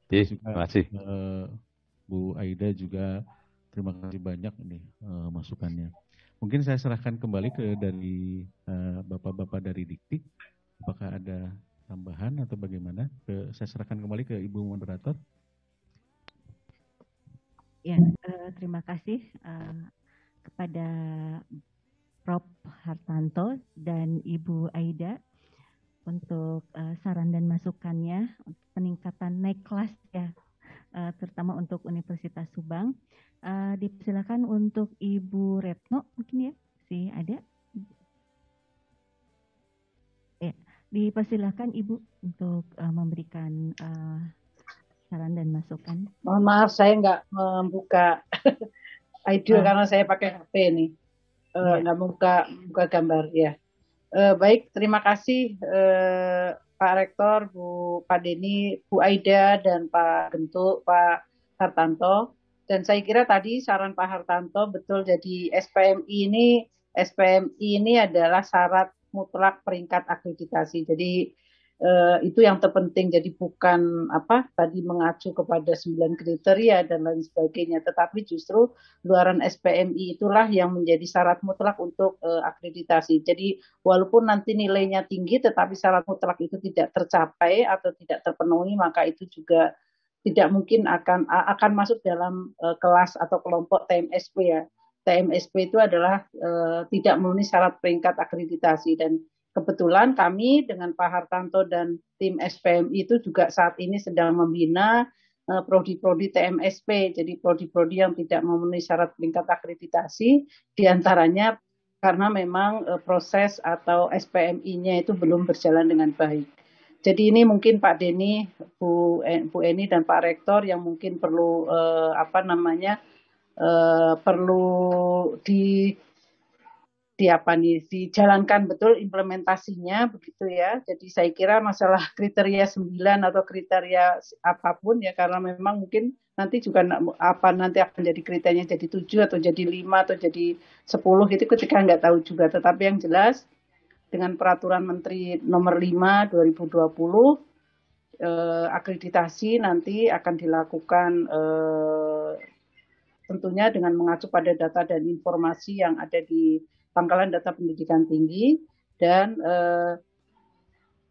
B: Terima kasih.
I: Bu Aida juga terima kasih banyak ini masukannya. Mungkin saya serahkan kembali dari bapak-bapak dari Dikti. Apakah ada tambahan atau bagaimana? Saya serahkan kembali ke Ibu Moderator.
F: Ya, terima kasih kepada Prof. Hartanto dan Ibu Aida untuk saran dan masukannya untuk peningkatan naik kelas ya, terutama untuk Universitas Subang. Dipersilakan untuk Ibu Retno mungkin ya, ada? Ya, dipersilakan Ibu untuk memberikan saran dan masukan.
H: Mohon maaf saya nggak membuka idol karena saya pakai HP nih, nggak buka gambar ya. Baik, terima kasih Pak Rektor, Pak Denny, Bu Aida, dan Pak Gentuk, Pak Hartanto. Dan saya kira tadi saran Pak Hartanto betul, jadi SPMI ini adalah syarat mutlak peringkat akreditasi. Jadi itu yang terpenting. Jadi bukan tadi mengacu kepada 9 kriteria dan lain sebagainya, tetapi justru luaran SPMI itulah yang menjadi syarat mutlak untuk akreditasi. Jadi walaupun nanti nilainya tinggi, tetapi syarat mutlak itu tidak tercapai atau tidak terpenuhi, maka itu juga tidak mungkin akan masuk dalam kelas atau kelompok TMSP ya. TMSP itu adalah tidak memenuhi syarat peringkat akreditasi, dan kebetulan kami dengan Pak Hartanto dan tim SPMI itu juga saat ini sedang membina prodi-prodi TMSP, jadi prodi-prodi yang tidak memenuhi syarat peringkat akreditasi, diantaranya karena memang proses atau SPMI-nya itu belum berjalan dengan baik. Jadi ini mungkin Pak Denny, Bu Eni dan Pak Rektor yang mungkin perlu perlu dijalankan betul implementasinya begitu ya. Jadi saya kira masalah kriteria 9 atau kriteria apapun ya, karena memang mungkin nanti juga nanti akan jadi kriterianya jadi 7 atau jadi 5 atau jadi 10 itu ketika nggak tahu juga. Tetapi yang jelas dengan peraturan Menteri nomor 5 2020 akreditasi nanti akan dilakukan tentunya dengan mengacu pada data dan informasi yang ada di Pangkalan Data Pendidikan Tinggi, dan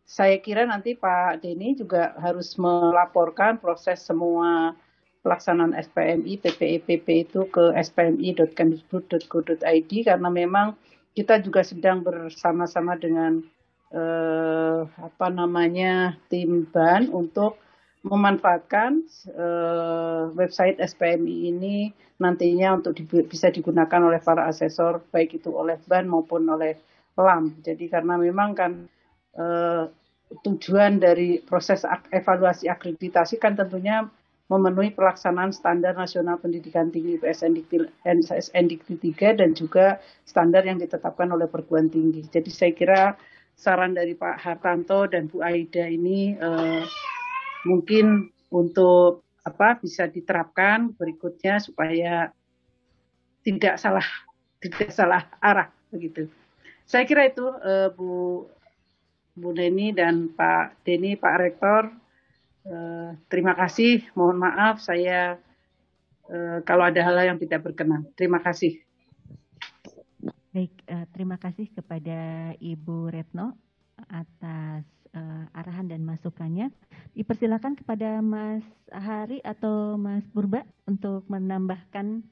H: saya kira nanti Pak Denny juga harus melaporkan proses semua pelaksanaan SPMI, PPEPP itu ke spmi.kemdikbud.go.id, karena memang kita juga sedang bersama-sama dengan tim BAN untuk memanfaatkan website SPMI ini nantinya untuk bisa digunakan oleh para asesor, baik itu oleh BAN maupun oleh LAM. Jadi karena memang kan tujuan dari proses evaluasi akreditasi kan tentunya memenuhi pelaksanaan standar nasional pendidikan tinggi SNDIKTI 3 dan juga standar yang ditetapkan oleh perguruan tinggi. Jadi saya kira saran dari Pak Hartanto dan Bu Aida ini mungkin untuk bisa diterapkan berikutnya supaya tidak salah arah begitu. Saya kira itu Bu Neni dan Pak Denny, Pak Rektor. Terima kasih. Mohon maaf saya kalau ada hal yang tidak berkenan. Terima kasih.
F: Baik, terima kasih kepada Ibu Retno atas arahan dan masukannya. Dipersilakan kepada Mas Hari atau Mas Purba untuk menambahkan.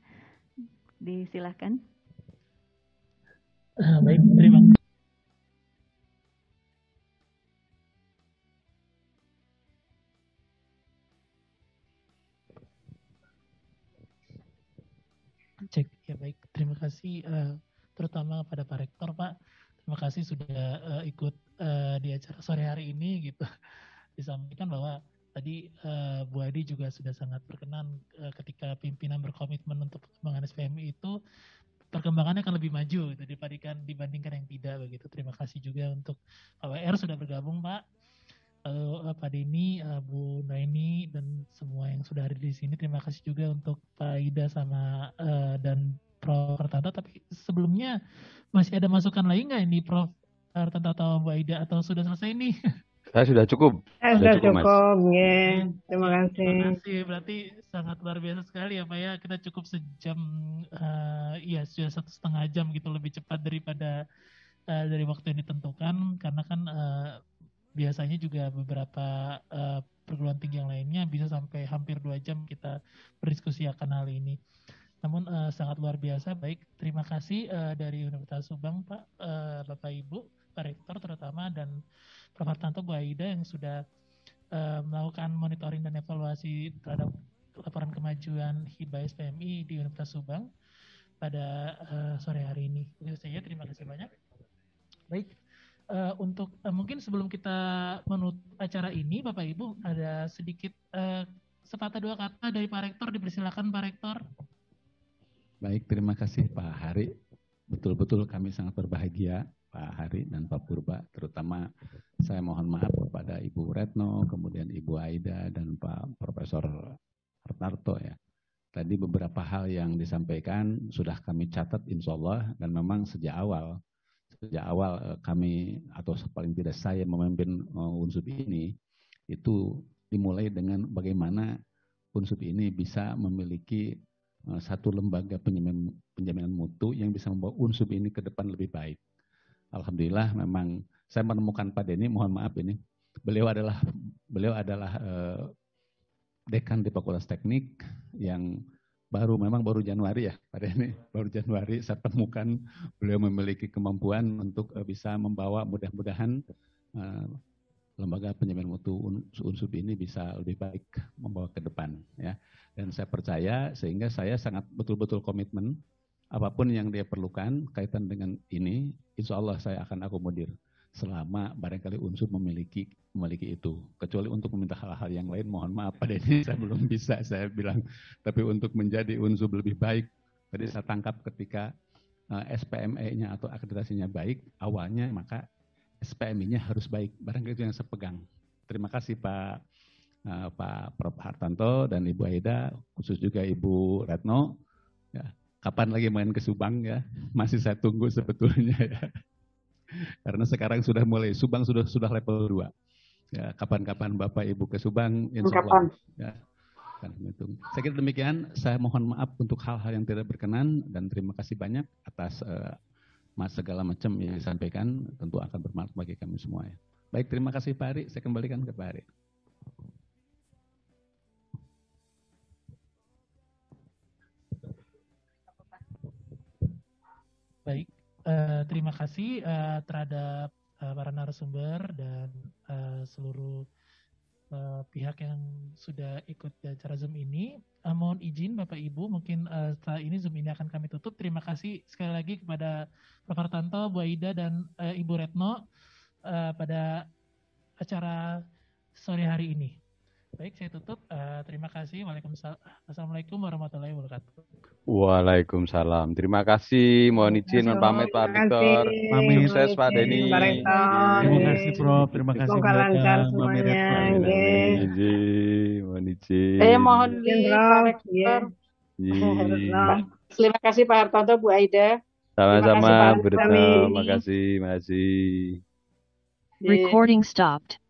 F: Disilakan.
A: Baik, terima kasih. Cek ya, baik, terima kasih terutama kepada Pak Rektor, Pak. Terima kasih sudah ikut di acara sore hari ini gitu. Disampaikan bahwa tadi Bu Adi juga sudah sangat berkenan ketika pimpinan berkomitmen untuk perkembangan SPMI itu perkembangannya akan lebih maju gitu, dibandingkan yang tidak begitu. Terima kasih juga untuk Pak WR sudah bergabung, Pak. Pak Denny, Bu Naini dan semua yang sudah hadir di sini. Terima kasih juga untuk Pak Ida sama dan Prof. Hartanto. Tapi sebelumnya masih ada masukan lagi nggak ini Prof. Hartanto atau Bu Aida, atau sudah selesai nih?
B: Saya sudah cukup.
D: Sudah cukup,
B: Mas.
D: Terima kasih.
A: Terima kasih. Berarti sangat luar biasa sekali ya Pak ya. Kita cukup sejam, sudah 1,5 jam gitu, lebih cepat daripada dari waktu yang ditentukan, karena kan biasanya juga beberapa perguruan tinggi yang lainnya bisa sampai hampir 2 jam kita berdiskusi akan hal ini. Namun sangat luar biasa. Baik, terima kasih dari Universitas Subang Pak, Bapak Ibu, Pak Rektor terutama, dan Prof. Hartanto, Bu Aida yang sudah melakukan monitoring dan evaluasi terhadap laporan kemajuan HIBA SPMI di Universitas Subang pada sore hari ini. Itu saja, terima kasih banyak. Baik, untuk mungkin sebelum kita menutup acara ini, Bapak Ibu, ada sedikit sepatah dua kata dari Pak Rektor. Dipersilakan Pak Rektor.
G: Baik, terima kasih Pak Hari. Betul-betul kami sangat berbahagia Pak Hari dan Pak Purba, terutama saya mohon maaf kepada Ibu Retno, kemudian Ibu Aida dan Pak Profesor Hartanto ya. Tadi beberapa hal yang disampaikan sudah kami catat insya Allah, dan memang sejak awal sejak awal kami atau paling tidak saya memimpin Unsub ini, itu dimulai dengan bagaimana Unsub ini bisa memiliki satu lembaga penjaminan mutu yang bisa membawa Unsub ini ke depan lebih baik. Alhamdulillah memang saya menemukan Pak Denny, mohon maaf ini, beliau adalah dekan di Fakultas Teknik yang memang baru Januari ya Pak Denny, baru Januari saya temukan beliau memiliki kemampuan untuk bisa membawa mudah-mudahan lembaga penjaminan mutu Unsub ini bisa lebih baik membawa ke depan ya. Dan saya percaya sehingga saya sangat betul-betul komitmen apapun yang dia perlukan kaitan dengan ini, insya Allah saya akan akomodir selama barangkali Unsub memiliki itu. Kecuali untuk meminta hal-hal yang lain, mohon maaf Pak Denny, saya belum bisa saya bilang. Tapi untuk menjadi Unsub lebih baik, tadi saya tangkap ketika SPME-nya atau akreditasinya baik awalnya, maka SPMI-nya harus baik. Barangkali itu yang saya pegang. Terima kasih Pak Prof. Hartanto dan Ibu Aida, khusus juga Ibu Retno. Ya, kapan lagi main ke Subang ya? Masih saya tunggu sebetulnya ya. Karena sekarang sudah mulai, Subang sudah level 2. Ya, kapan-kapan Bapak Ibu ke Subang, insya Allah. Ya, saya kira demikian, saya mohon maaf untuk hal-hal yang tidak berkenan dan terima kasih banyak atas segala macam yang disampaikan, tentu akan bermanfaat bagi kami semua ya. Baik, terima kasih Pak Ari, saya kembalikan ke Pak Ari.
A: Baik, terima kasih terhadap para narasumber dan seluruh pihak yang sudah ikut acara Zoom ini. Mohon izin Bapak Ibu, mungkin setelah ini Zoom ini akan kami tutup. Terima kasih sekali lagi kepada Prof. Hartanto, Bu Aida, dan Ibu Retno pada acara sore hari ini. Baik, saya tutup. Terima kasih. Assalamualaikum warahmatullahi wabarakatuh.
B: Waalaikumsalam. Terima kasih. Mohon izin, pamit Pak Rektor. Sukses Pak Denny.
I: Terima kasih Prof. Terima kasih
D: semoga lancar semuanya.
B: Mohon izin.
H: Saya mohon Pak Rektor. Terima kasih Pak Hartanto, Bu Aida.
B: Sama-sama, Bu Retno. Terima kasih.
E: Recording stopped.